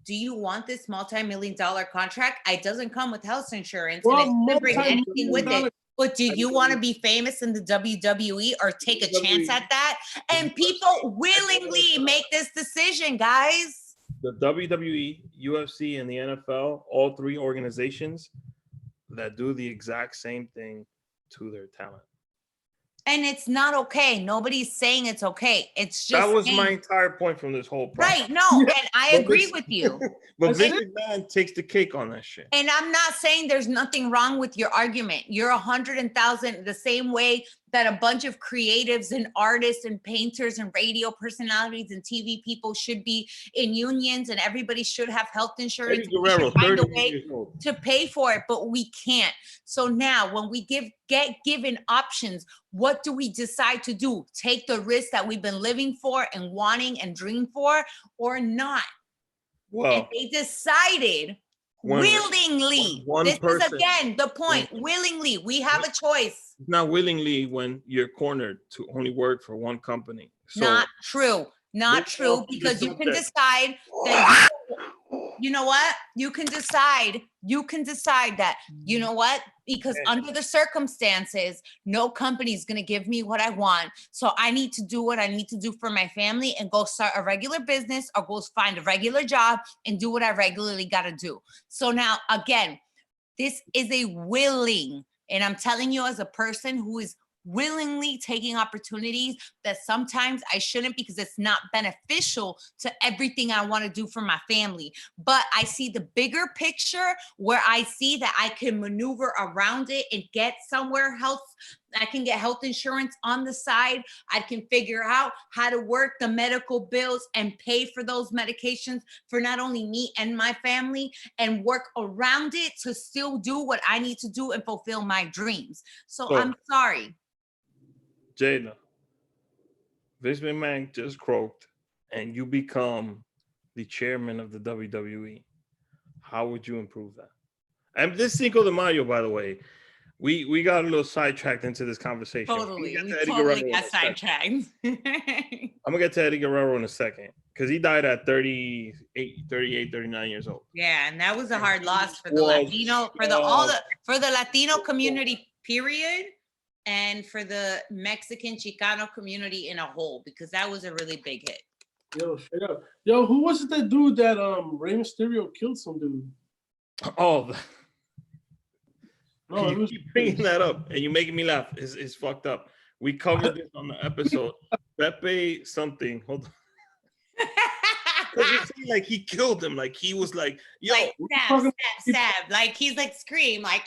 do you want this multi-million-dollar contract? It doesn't come with health insurance and it doesn't bring anything with it. But do you want to be famous in the WWE or take a chance at that? And people willingly make this decision, guys. The WWE, UFC, and the NFL, all three organizations that do the exact same thing to their talent. And it's not okay. Nobody's saying it's okay. It's just that was my entire point from this whole process. Right. No, and I agree with you. But Vince McMahon takes the cake on that shit. And I'm not saying there's nothing wrong with your argument. You're 100,000 the same way that a bunch of creatives and artists and painters and radio personalities and TV people should be in unions and everybody should have health insurance. Eddie Guerrero, Find a 30 way years old. to pay for it, but we can't. So now when we get given options, what do we decide to do? Take the risk that we've been living for and wanting and dreaming for, or not? Well, And they decided One- willingly. one This person- is again the point. Willingly, we have a choice. not willingly when you're cornered to only work for one company. So Not true. Not Let's true, all because you can understand decide that you know what? You can decide that, you know what? Because under the circumstances, no company is going to give me what I want. So I need to do what I need to do for my family and go start a regular business or go find a regular job and do what I regularly got to do. So now, again, this is a willing, and I'm telling you as a person who is willingly taking opportunities that sometimes I shouldn't because it's not beneficial to everything I want to do for my family. But I see the bigger picture where I see that I can maneuver around it and get somewhere I can get health insurance on the side. I can figure out how to work the medical bills and pay for those medications for not only me and my family, and work around it to still do what I need to do and fulfill my dreams. So I'm sorry. Jaylah, Vince McMahon just croaked, and you become the chairman of the WWE. How would you improve that? And this Cinco de Mayo, by the way, we got a little sidetracked into this conversation. Totally. We'll We get to Eddie totally Guerrero got in a second. sidetracked. I'm gonna get to Eddie Guerrero in a second because he died at 38, 39 years old. Yeah, and that was a hard loss for the Was Latino, for the Latino community, period, and for the Mexican Chicano community in a whole, because that was a really big hit. Yo, straight up. Yo, who was it that dude that Rey Mysterio killed some dude? Oh, No, it you was keep bringing that up, and you're making me laugh. It's fucked up. We covered this on the episode. Pepe something. Hold on. Because it seemed like he killed him. Like he was like, yo, like stab, like he's like scream, like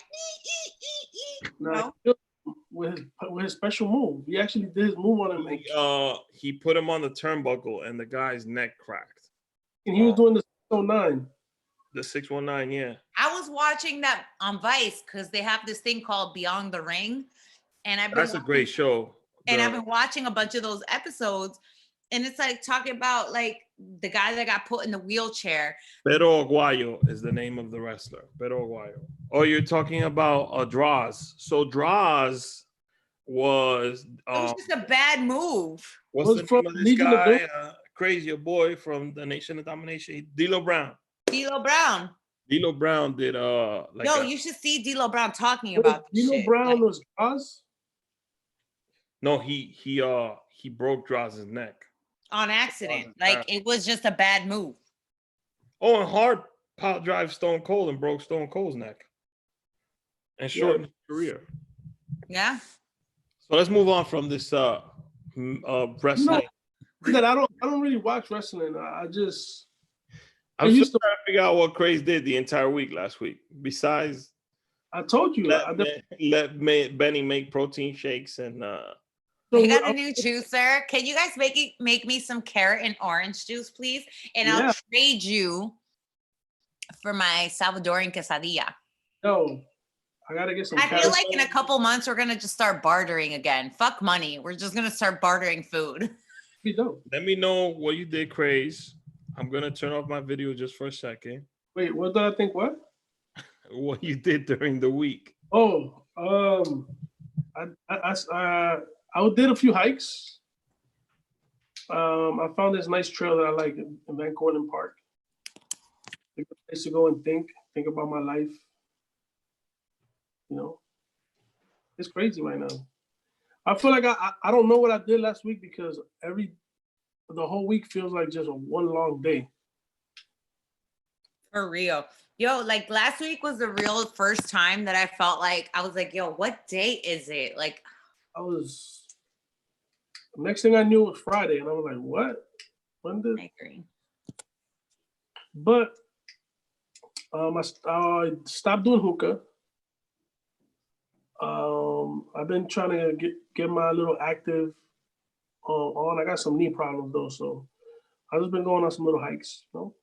nah, he killed him with his special move. He actually did his move on him, he put him on the turnbuckle, and the guy's neck cracked. and he was doing the 609. The 619, yeah. I was watching that on Vice because they have this thing called Beyond the Ring, and That's a great show. And I've been watching a bunch of those episodes, and it's like talking about like the guy that got put in the wheelchair. Pero Aguayo is the name of the wrestler. Pero Aguayo. Oh, you're talking about Draws. So Draws was It was just a bad move. what's Was the from name of this Legion of guy? Crazy, your boy from the Nation of Domination. D'Lo Brown. D'Lo Brown. D'Lo Brown did You should see D'Lo Brown talking about this D'Lo shit. Brown Like, was Oz? No, he broke Draws' neck. on accident. Like it was just a bad move. Oh, and Hart pile drive Stone Cold and broke Stone Cold's neck and shortened his career. Yeah. So let's move on from this wrestling. That I don't really watch wrestling. I'm just I'm just trying to figure out what Craze did the entire week last week. Besides, I told you. let Benny make protein shakes and I got a new juicer. Can you guys make me some carrot and orange juice, please? And I'll trade you for my Salvadorian quesadilla. No, I gotta get some. I feel like in a couple months we're gonna just start bartering again. Fuck money. We're just gonna start bartering food. Let me know what you did, Craze. I'm gonna turn off my video just for a second. Wait, what did I think? What? What you did during the week? Oh, I did a few hikes. I found this nice trail that I like in Van Cortlandt Park. It's a place to go and think about my life. You know, it's crazy right now. I feel like I don't know what I did last week because the whole week feels like just a one long day. For real. Yo, like last week was the real first time that I felt like I was like, yo, what day is it? Like next thing I knew it was Friday, and I was like, what? When did I agree. But I stopped doing hookah. I've been trying to get my little active on. I got some knee problems though, so I've just been going on some little hikes, you know.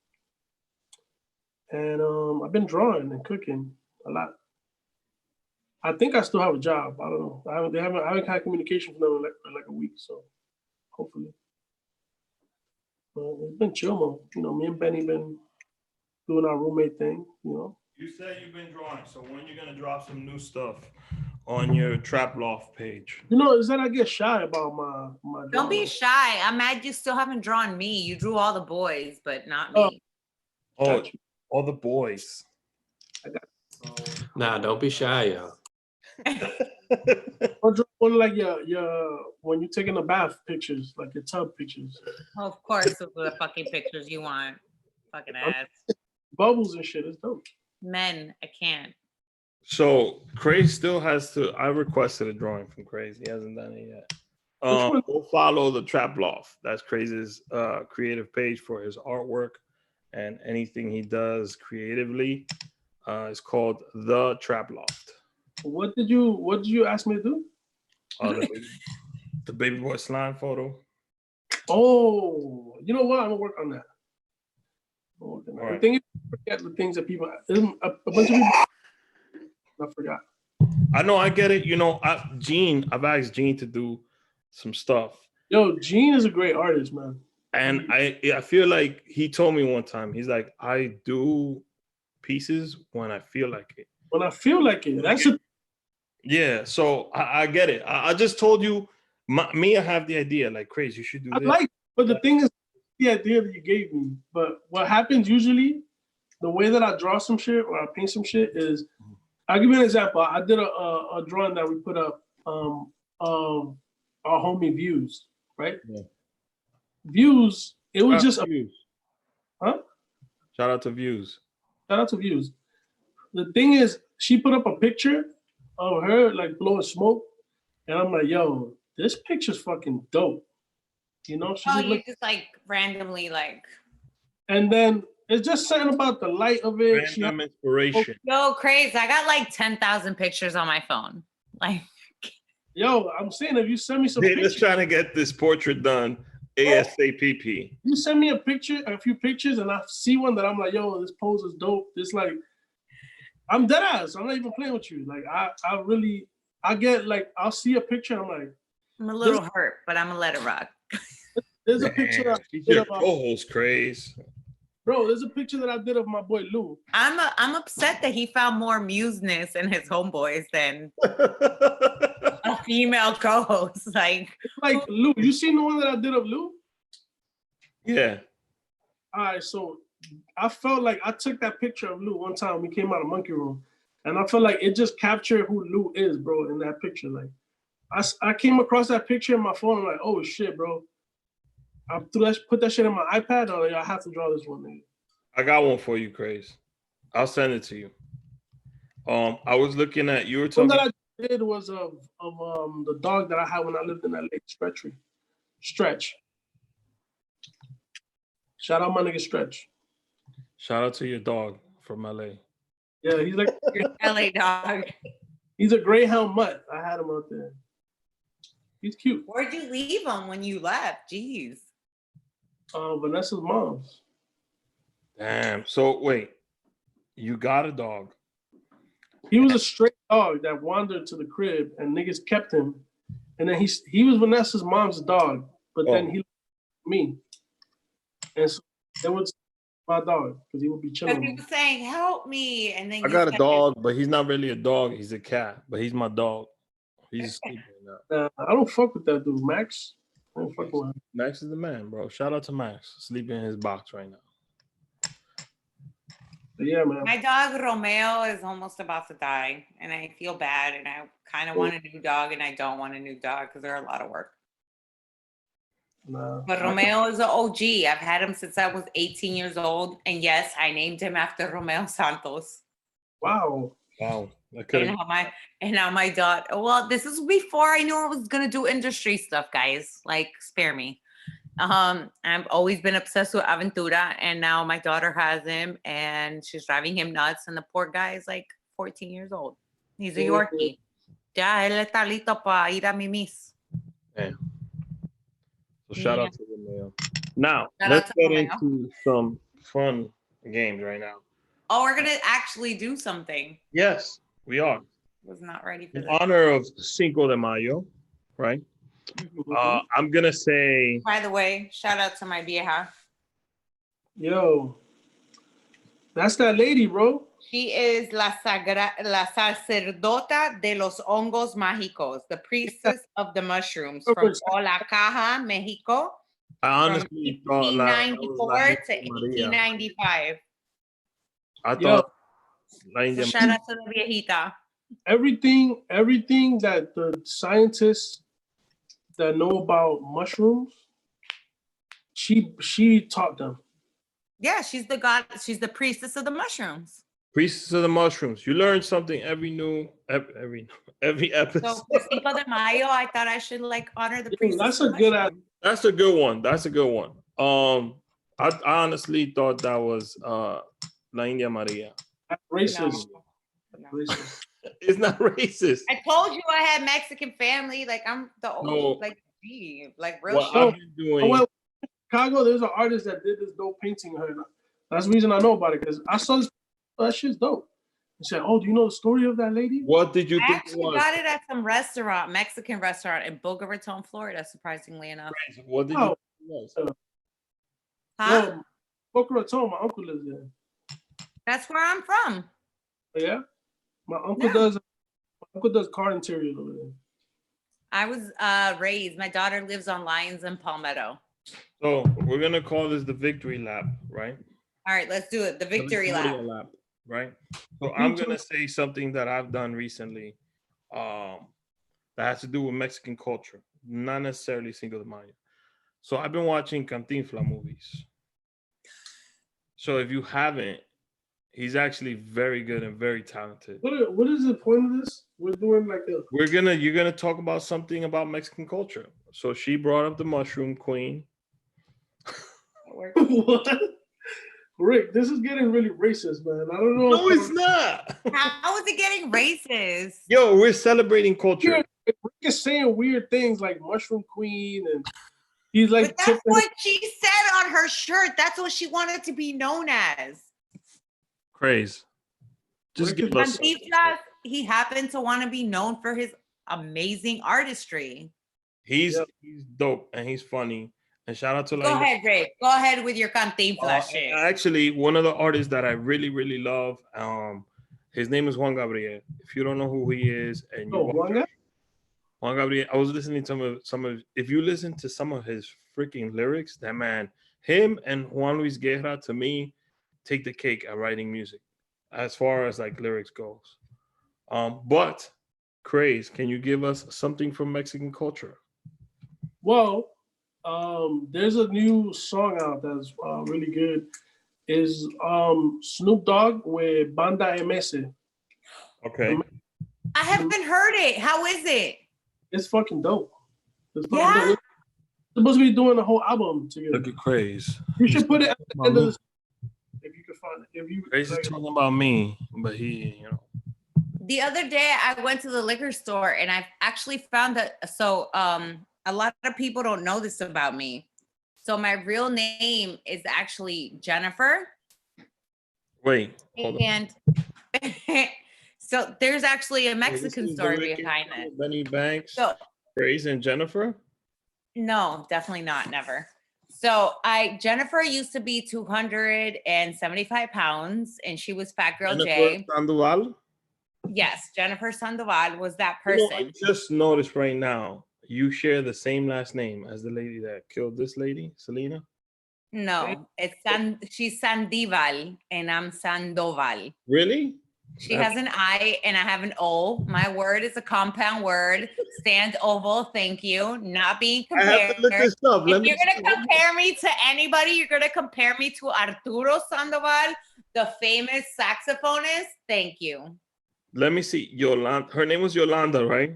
And I've been drawing and cooking a lot. I think I still have a job. I don't know. I haven't had communication from them in like a week, so hopefully. It's been chill, man. You know, me and Benny been doing our roommate thing, you know. You said you've been drawing, so when you gonna drop some new stuff on your Trap Loft page? You know, is that I get shy about my Don't be drawing. shy. I'm mad you still haven't drawn me. You drew all the boys, but not me. Oh, all the boys. Nah, don't be shy, y'all. Or like your when you're taking a bath pictures, like your tub pictures. Of course, those are the fucking pictures you want. Fucking ass. Bubbles and shit. It's dope. Men, I can't. So Craze still has to. I requested a drawing from Craze. He hasn't done it yet. Go follow the Trap Loft. That's Craze's creative page for his artwork and anything he does creatively. It's called the Trap Loft. What did you ask me to do? The baby boy slime photo. Oh, you know what? I'm gonna work on that. Right. The thing is, forget the things that people. A bunch of people. I forgot. I know, I get it. You know, I've asked Gene to do some stuff. Yo, Gene is a great artist, man. And I feel like he told me one time, he's like, I do pieces when I feel like it. When I feel like it, that's it. Yeah, so I get it. I just told you, I have the idea, like, Crazy, you should do this. But the thing is, the idea that you gave me. But what happens usually, the way that I draw some shit or I paint some shit is, I'll give you an example. I did a drawing that we put up our homie Views, right? Yeah. Views, it was just Views. Huh? Shout out to Views. Shout out to Views. The thing is, she put up a picture of her like blowing smoke, and I'm like, yo, this picture's fucking dope. You know? Just like randomly like. And then it's just something about the light of it. Random inspiration. Yo, Craze, I got like 10,000 pictures on my phone. Like. Yo, I'm saying if you send me some They're pictures. just trying to get this portrait done ASAP. You send me a few pictures, and I see one that I'm like, yo, this pose is dope. This like, I'm dead ass. I'm not even playing with you. Like, I get like, I'll see a picture, and I'm like, I'm a little hurt, but I'm gonna let it rock. There's a picture. She's your co-host, Craze. Bro, there's a picture that I did of my boy Lou. I'm upset that he found more museness in his homeboys than a female co-host. Like Lou, you seen the one that I did of Lou? Yeah. All right, so I felt like I took that picture of Lou one time. We came out of Monkey Room, and I felt like it just captured who Lou is, bro, in that picture. Like, I came across that picture in my phone. I'm like, oh shit, bro. I put that shit in my iPad. I'm like, I have to draw this one, nigga. I got one for you, Craze. I'll send it to you. I was looking at, you were talking. One that I did was of the dog that I had when I lived in that lake, Stretch. Shout out my nigga Stretch. Shout out to your dog from LA. Yeah, he's like LA dog. He's a greyhound mutt. I had him out there. He's cute. Where'd you leave him when you left? Jeez. Vanessa's mom's. Damn. So wait, you got a dog. He was a stray dog that wandered to the crib, and niggas kept him. And then he was Vanessa's mom's dog, but then he me. And so it was my dog because he would be chilling. He was saying, "Help me!" And then I got a dog, but he's not really a dog. He's a cat, but he's my dog. He's sleeping now. I don't fuck with that dude, Max. I don't fuck with him. Max is the man, bro. Shout out to Max, sleeping in his box right now. But yeah, man. My dog Romeo is almost about to die, and I feel bad, and I kind of want a new dog, and I don't want a new dog because they're a lot of work. Nah. But Romeo is an OG. I've had him since I was 18 years old, and yes, I named him after Romeo Santos. Wow. And now my daughter. Well, this is before I knew I was gonna do industry stuff, guys. Like, spare me. I've always been obsessed with Aventura, and now my daughter has him, and she's driving him nuts. And the poor guy is like 14 years old. He's a Yorkie. Ya, él está listo para ir a Mimi's. Damn. So shout Yeah. out to Romeo. Now Shout let's out to get Romeo. into some fun games right now. Oh, we're gonna actually do something. Yes, we are. Was not ready for In this. honor of Cinco de Mayo, right? I'm gonna say By the way, shout out to my vieja. Yo, that's that lady, bro. She is la sacerdota de los hongos mágicos, the priestess of the mushrooms from Caja, Mexico, I from honestly thought that was 1894 La to India Maria. 1895. I Yo. thought La So India shout out to the viejita. Everything that the scientists that know about mushrooms, she taught them. Yeah, she's the god. She's the priestess of the mushrooms. Priestess of the mushrooms. You learn something every episode. So for Cinco de Mayo, I thought I should like honor the Yo, priestess. that's of a the good mushrooms. That's a good one. That's a good one. I honestly thought that was La India Maria. Racist. No. Racist. It's not racist. I told you I had Mexican family. Like I'm the old, No. like gee, like real What shit. I've been doing. Oh, well, Chicago, there's an artist that did this dope painting of her. That's the reason I know about it, because I saw this. That shit's dope. He said, "Oh, do you know the story of that lady?" What did you I think it actually was? got it at some restaurant, Mexican restaurant in Boca Raton, Florida. Surprisingly enough, What did you think it was? huh? Yo, Boca Raton, my uncle lives there. That's where I'm from. Yeah, my uncle Yeah. does. My uncle does car interiors over there. I was raised. My daughter lives on Lions and Palmetto. So we're gonna call this the victory lap, right? All right, let's do it. The victory Victoria lap. right? So I'm gonna say something that I've done recently, that has to do with Mexican culture, not necessarily Cinco de Mayo. So I've been watching Cantinflas movies. So if you haven't, he's actually very good and very talented. What is the point of this? We're doing like a. You're gonna talk about something about Mexican culture. So she brought up the mushroom queen. What? Rick, this is getting really racist, man. I don't know. No, it's not. How is it getting racist? Yo, we're celebrating culture. Rick is saying weird things like mushroom queen, and he's like. But that's what she said on her shirt. That's what she wanted to be known as. Craze. Just give us. Cantinflas, he happened to want to be known for his amazing artistry. He's dope and he's funny. And shout out to Go ahead, Rick. Go ahead with your Cantinflas shit. Actually, one of the artists that I really, really love, his name is Juan Gabriel. If you don't know who he is, and Juan Gabriel, I was listening to some of if you listen to some of his freaking lyrics, that man, him and Juan Luis Guerra, to me, take the cake at writing music as far as like lyrics goes. But Craze, can you give us something from Mexican culture? Well, there's a new song out that's really good. Is Snoop Dogg with Banda MS. Okay. I haven't heard it. How is it? It's fucking dope. It's fucking Yeah. dope. We're supposed to be doing a whole album together. Look at Craze. You should put it at the end of this. If you can find it. If you Craze is talking about me, but he, you know. The other day I went to the liquor store and I actually found that. So a lot of people don't know this about me. So my real name is actually Jennifer. Wait, hold on. And so there's actually a Mexican story behind it. Benny Banks, So Craze, and Jennifer? no, definitely not, never. So Jennifer used to be 275 pounds and she was Fat Girl Jennifer J. Sandoval? Yes, Jennifer Sandoval was that You know, person. I just noticed right now, you share the same last name as the lady that killed this lady, Selena? No, she's Sandival and I'm Sandoval. Really? She has an I and I have an O. My word is a compound word. Stand oval. Thank you. Not being I have compared. to look this up. If you're going to compare me to anybody, you're going to compare me to Arturo Sandoval, the famous saxophonist. Thank you. Let me see. Yolanda. Her name was Yolanda, right?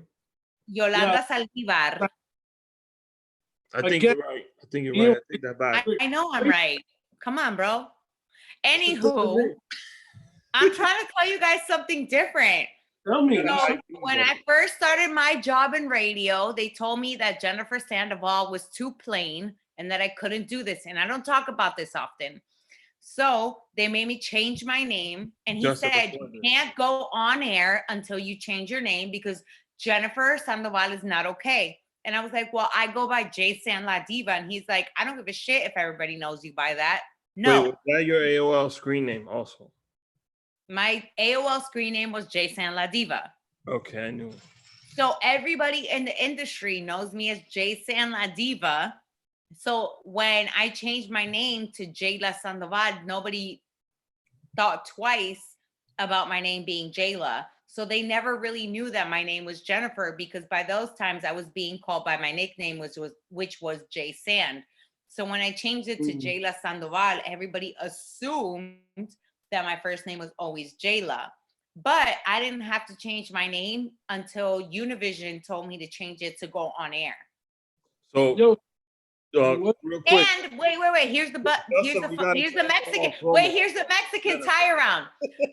Yolanda Saldivar. I think you're right. I think you're right. I think that back. I know I'm right. Come on, bro. Anywho, I'm trying to tell you guys something different. Tell me. So when I first started my job in radio, they told me that Jennifer Sandoval was too plain and that I couldn't do this. And I don't talk about this often. So they made me change my name. And he said, you can't go on air until you change your name because Jennifer Sandoval is not okay. And I was like, well, I go by Jaylah La Diva. And he's like, I don't give a shit if everybody knows you by that. No. Wait, was that your AOL screen name also? My AOL screen name was Jaylah La Diva. Okay, I knew. So everybody in the industry knows me as Jaylah La Diva. So when I changed my name to Jaylah Sandoval, nobody thought twice about my name being Jaylah. So they never really knew that my name was Jennifer because by those times I was being called by my nickname, which was Jay Sand. So when I changed it to Jaylah Sandoval, everybody assumed that my first name was always Jaylah. But I didn't have to change my name until Univision told me to change it to go on air. So, real quick. And wait. Here's the Mexican. Wait, here's the Mexican tie around.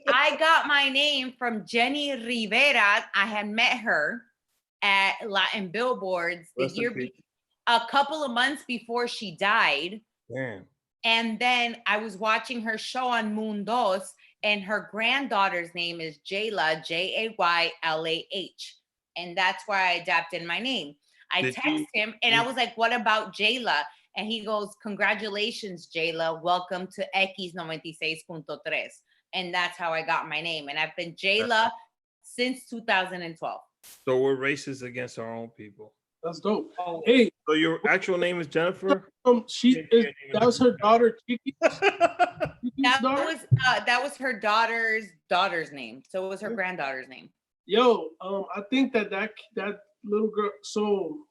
I got my name from Jenny Rivera. I had met her at Latin Billboards a couple of months before she died. Damn. And then I was watching her show on Mundos, and her granddaughter's name is Jaylah, Jaylah. And that's why I adapted my name. I texted him and I was like, what about Jaylah? And he goes, congratulations, Jaylah. Welcome to X 96.3. And that's how I got my name. And I've been Jaylah since 2012. So we're racist against our own people. That's dope. Hey, so your actual name is Jennifer? That was her daughter, Chiqui. That was her daughter's name. So it was her granddaughter's name. Yo, I think that little girl. So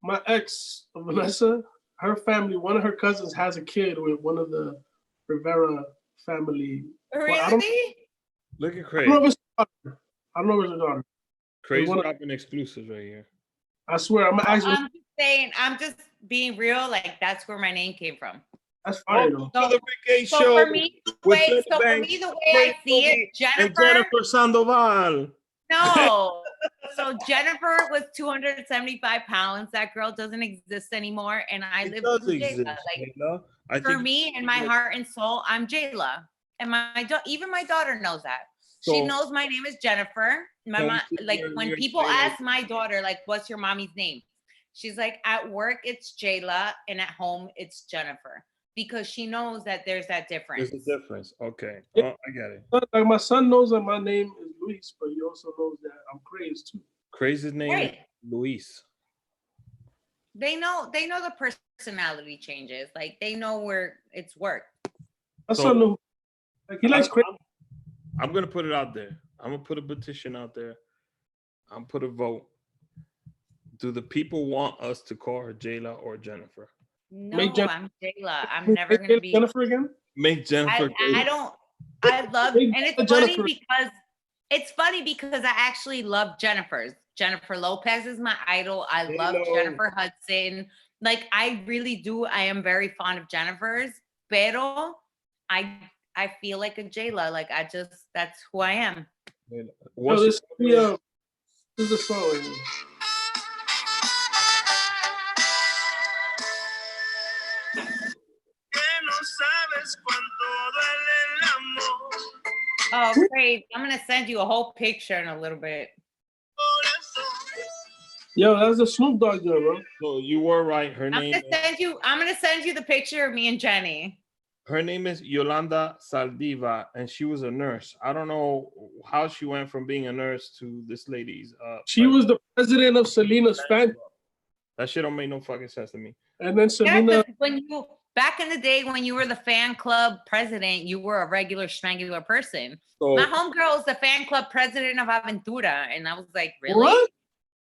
my ex Vanessa, her family, one of her cousins has a kid with one of the Rivera family. Really? Well, look at Craze. I don't know if it's her daughter. Craze dropping exclusives right here. I swear, I'm just saying, I'm just being real. Like that's where my name came from. That's fine. Though. So the Rick so for me, the way I see it, Jennifer Sandoval. No. So Jennifer was 275 pounds. That girl doesn't exist anymore. And I live with Jaylah. Like for me, in my heart and soul, I'm Jaylah. And even my daughter knows that. So, she knows my name is Jennifer. My mom, like when people ask my daughter, like, what's your mommy's name? She's like, at work, it's Jaylah. And at home, it's Jennifer. Because she knows that there's that difference. There's a difference. Okay. I get it. Like my son knows that my name is Luis, but he also knows that I'm Craze too. Craze's name is Luis. They know the personality changes. Like they know where it's work. My son knows. Like he likes Craze. I'm gonna put it out there. I'm gonna put a petition out there. I'm put a vote. Do the people want us to call her Jaylah or Jennifer? No, I'm Jaylah. I'm never gonna be Jennifer again. Make Jennifer. I love, and it's funny because I actually love Jennifer's. Jennifer Lopez is my idol. I love Jennifer Hudson. Like I really do. I am very fond of Jennifer's. Pero I feel like a Jaylah. Like that's who I am. This is a song. Oh, great. I'm going to send you a whole picture in a little bit. Yo, that's the Snoop Dogg girl, bro. So you were right. Her name. I'm going to send you the picture of me and Jenny. Her name is Yolanda Saldiva, and she was a nurse. I don't know how she went from being a nurse to this lady's. She was the president of Selena's fan. That shit don't make no fucking sense to me. And then Selena. Back in the day when you were the fan club president, you were a regular schmangular person. So, my homegirl is the fan club president of Aventura. And I was like, really? What?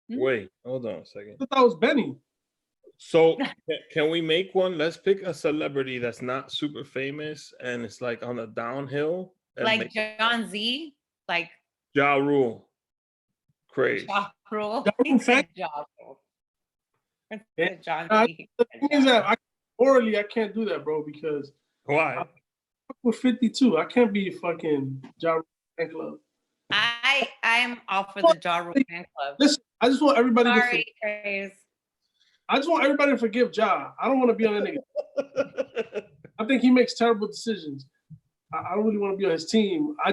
Wait, hold on a second. I thought that was Benny. So can we make one? Let's pick a celebrity that's not super famous and it's like on the downhill. Like John Z? Like Ja Rule. Craze. Ja Rule. John Z. The thing is that morally, I can't do that, bro, because why? I'm with 52. I can't be fucking Ja Rule fan club. I I am all for the Ja Rule fan club. Listen, I just want everybody to Sorry, Craze. I just want everybody to forgive Ja. I don't want to be on that nigga. I think he makes terrible decisions. I don't really want to be on his team. I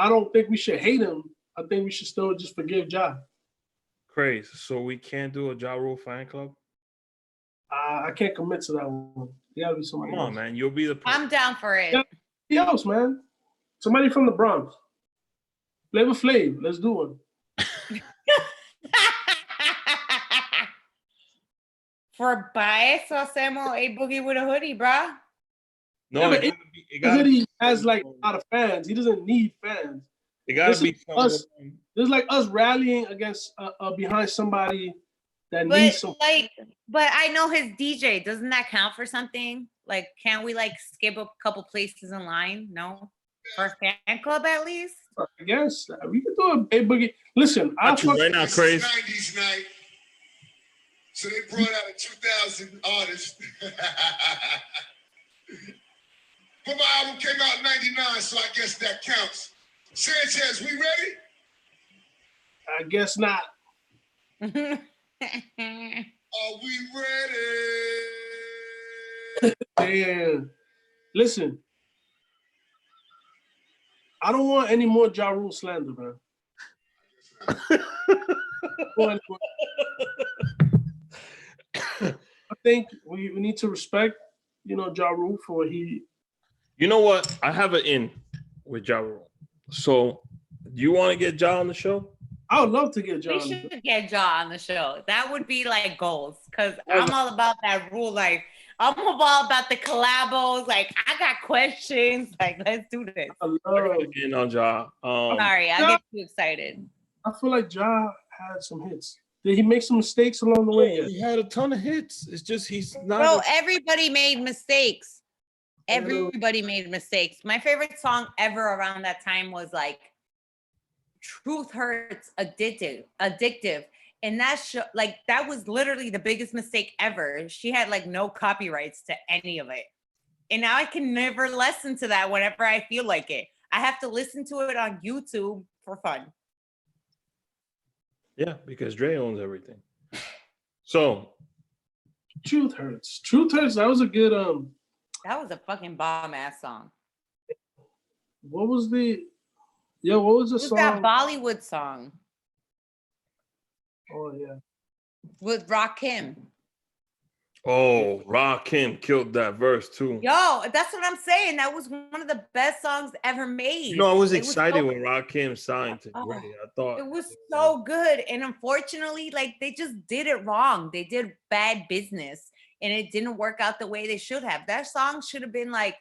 don't think we should hate him. I think we should still just forgive Ja. Crazy. So we can't do a Ja Rule fan club? I can't commit to that one. There gotta be somebody Come on, else. man. You'll be the I'm down for it. Yeah. Somebody else, man. Somebody from the Bronx. Flavor Flav. Let's do one. For bias, hacemos a boogie with a hoodie, bruh. No, Yeah, but it gotta he be has like a lot of fans. He doesn't need fans. it gotta This be is us. someone. There's like us rallying against behind somebody that But needs some. but I know his DJ. Doesn't that count for something? Like, can't we like skip a couple places in line? No, for a fan club at least. I guess we can do a boogie. Listen, I Got you right now, Crazy. 90s night. So they brought out a 2000 artist. But my album came out in 99, so I guess that counts. Sanchez, we ready? I guess not. Are we ready? And listen, I don't want any more Ja Rule slander, man. I think we need to respect, Ja Rule for he. You know what? I have an in with Ja Rule. So do you want to get Ja on the show? I would love to get Ja. We should get Ja on the show. That would be like goals, because I'm all about that rule life. I'm all about the collabos. Like, I got questions. Like, let's do this. I love. In on Ja. Sorry, I get too excited. I feel like Ja had some hits. Did he make some mistakes along the way? He had a ton of hits. It's just he's not. Bro, everybody made mistakes. Everybody made mistakes. My favorite song ever around that time was like Truth Hurts, Addictive. And that that was literally the biggest mistake ever. She had like no copyrights to any of it. And now I can never listen to that whenever I feel like it. I have to listen to it on YouTube for fun. Yeah, because Dre owns everything. So Truth Hurts. Truth Hurts. That was a good That was a fucking bomb ass song. What was the song? That Bollywood song Oh yeah. with Rakim. oh, Rakim killed that verse too. Yo, that's what I'm saying. That was one of the best songs ever made. You know, I was It excited so- when Rakim signed to Oh, Dre. I thought It was so good. And unfortunately, like, they just did it wrong. They did bad business and it didn't work out the way they should have. That song should have been like,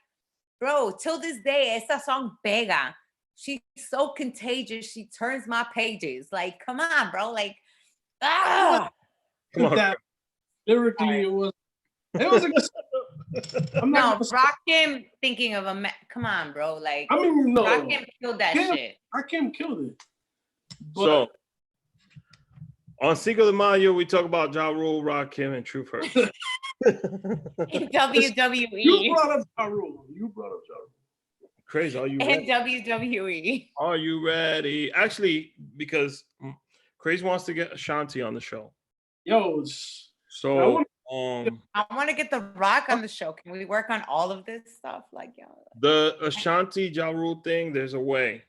bro, till this day, esta song pega. She's so contagious. She turns my pages. Like, come on, bro. Like, ah. Come on. That lyrically, it was a good song. I'm No, not gonna- Rakim thinking of come on, bro. Like, I mean, no. Rakim killed that Rakim- shit. Rakim killed it. But So on Cinco de Mayo, we talk about Ja Rule, Rakim, and Truth Hurts. In WWE. you brought up Ja Rule. Crazy, are you In ready? WWE. Are you ready? Actually, because Crazy wants to get Ashanti on the show. Yo, So I want to get The Rock on the show. Can we work on all of this stuff? Like, yo. the Ashanti Ja Rule thing, there's a way.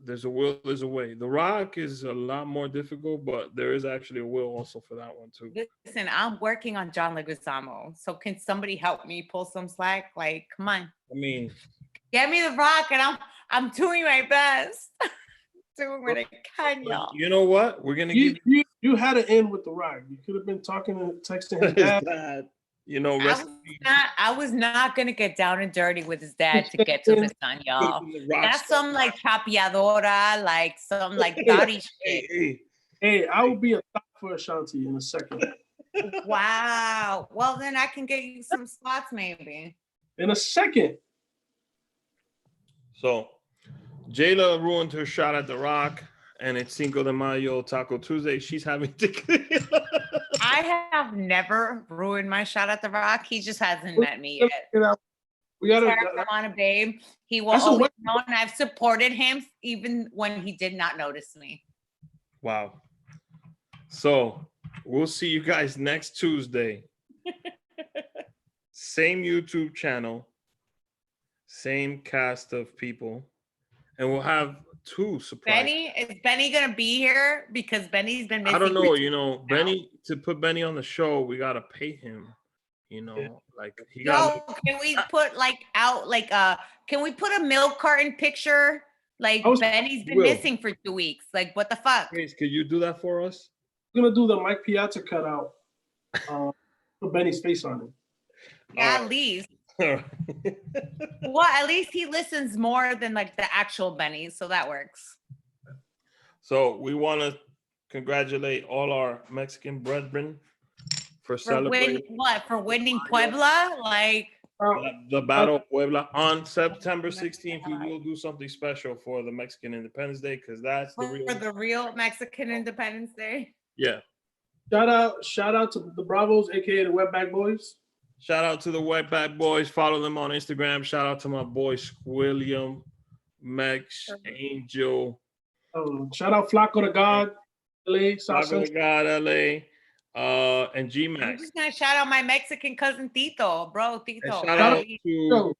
There's a will, there's a way. The Rock is a lot more difficult, but there is actually a will also for that one too. Listen, I'm working on John Leguizamo. So can somebody help me pull some slack? Like, come on. I mean, Get me The Rock, and I'm doing my best. Doing what I can, y'all. you know what? We're gonna give you had an in with The Rock. You could have been texting his dad. that. You know, rest I was not gonna get down and dirty with his dad to get to his son, y'all. That's some like chapeadora, like some like daddy shit. Hey, I will be a thought for Ashanti in a second. Wow. Well, then I can get you some spots maybe. In a second. So Jaylah ruined her shot at The Rock, and it's Cinco de Mayo, Taco Tuesday. She's having tequila. I have never ruined my shot at The Rock. He just hasn't met me yet. We gotta. Come on, a babe. He will That's a always wet- know, and I've supported him even when he did not notice me. Wow. So we'll see you guys next Tuesday. Same YouTube channel, same cast of people, and we'll have two surprises. Is Benny gonna be here? Because Benny's been missing. I don't know, for 2 you know, weeks now. Benny, to put Benny on the show, we gotta pay him. You know, Yeah. like he Yo, got. can we put like out like can we put a milk carton picture? Like Benny's been Will. missing for 2 weeks. Like what the fuck? Craze, could you do that for us? I'm gonna do the Mike Piazza cutout. Put Benny's face on it. Yeah, at least. Well, at least he listens more than like the actual Benny, so that works. So we want to congratulate all our Mexican brethren for celebrating For winning Puebla? Like the Battle of Puebla on September 16th. We will do something special for the Mexican Independence Day because that's the real. for the real Mexican Independence Day. Yeah. Shout out to the Bravos, aka the Wetback Boys. Shout out to the Wetback Boys. Follow them on Instagram. Shout out to my boys William, Mex, Angel. Shout out Flaco to God, LA, South Flaco to Central. God, LA, and G I'm Max. just gonna shout out my Mexican cousin Tito, bro. Tito. And shout out to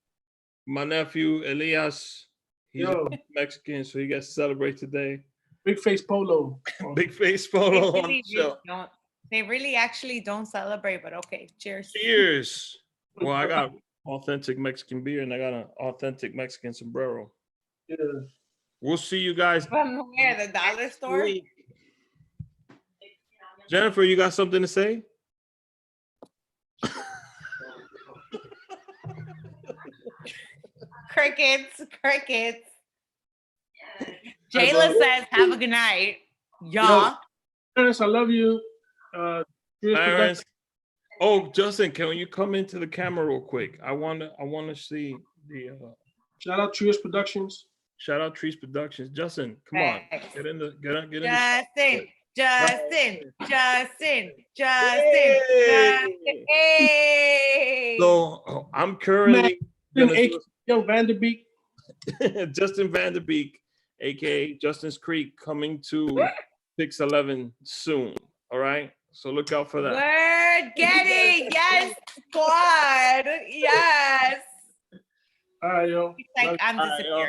my nephew Elias. He's Yo. Mexican, so he gets to celebrate today. Big Face Polo. Big face photo on the show. They really actually don't celebrate, but okay. Cheers. Cheers. Well, I got authentic Mexican beer and I got an authentic Mexican sombrero. Yeah. We'll see you guys. From where? The dollar store? Jennifer, you got something to say? Crickets. Jaylah says, have a good night. Y'all. Parents, I love you. Parents. Oh, Justin, can you come into the camera real quick? I want to see the shout out Trios Productions. Shout out Trees Productions. Justin, come on. Get in the Justin. Hey. So I'm currently Young Vanderbeek. Justin Vanderbeek, aka Justin's Creek, coming to 611 soon. All right. So look out for that. Word, get it. Yes, squad. Yes. All right, yo. Like, I'm disappearing.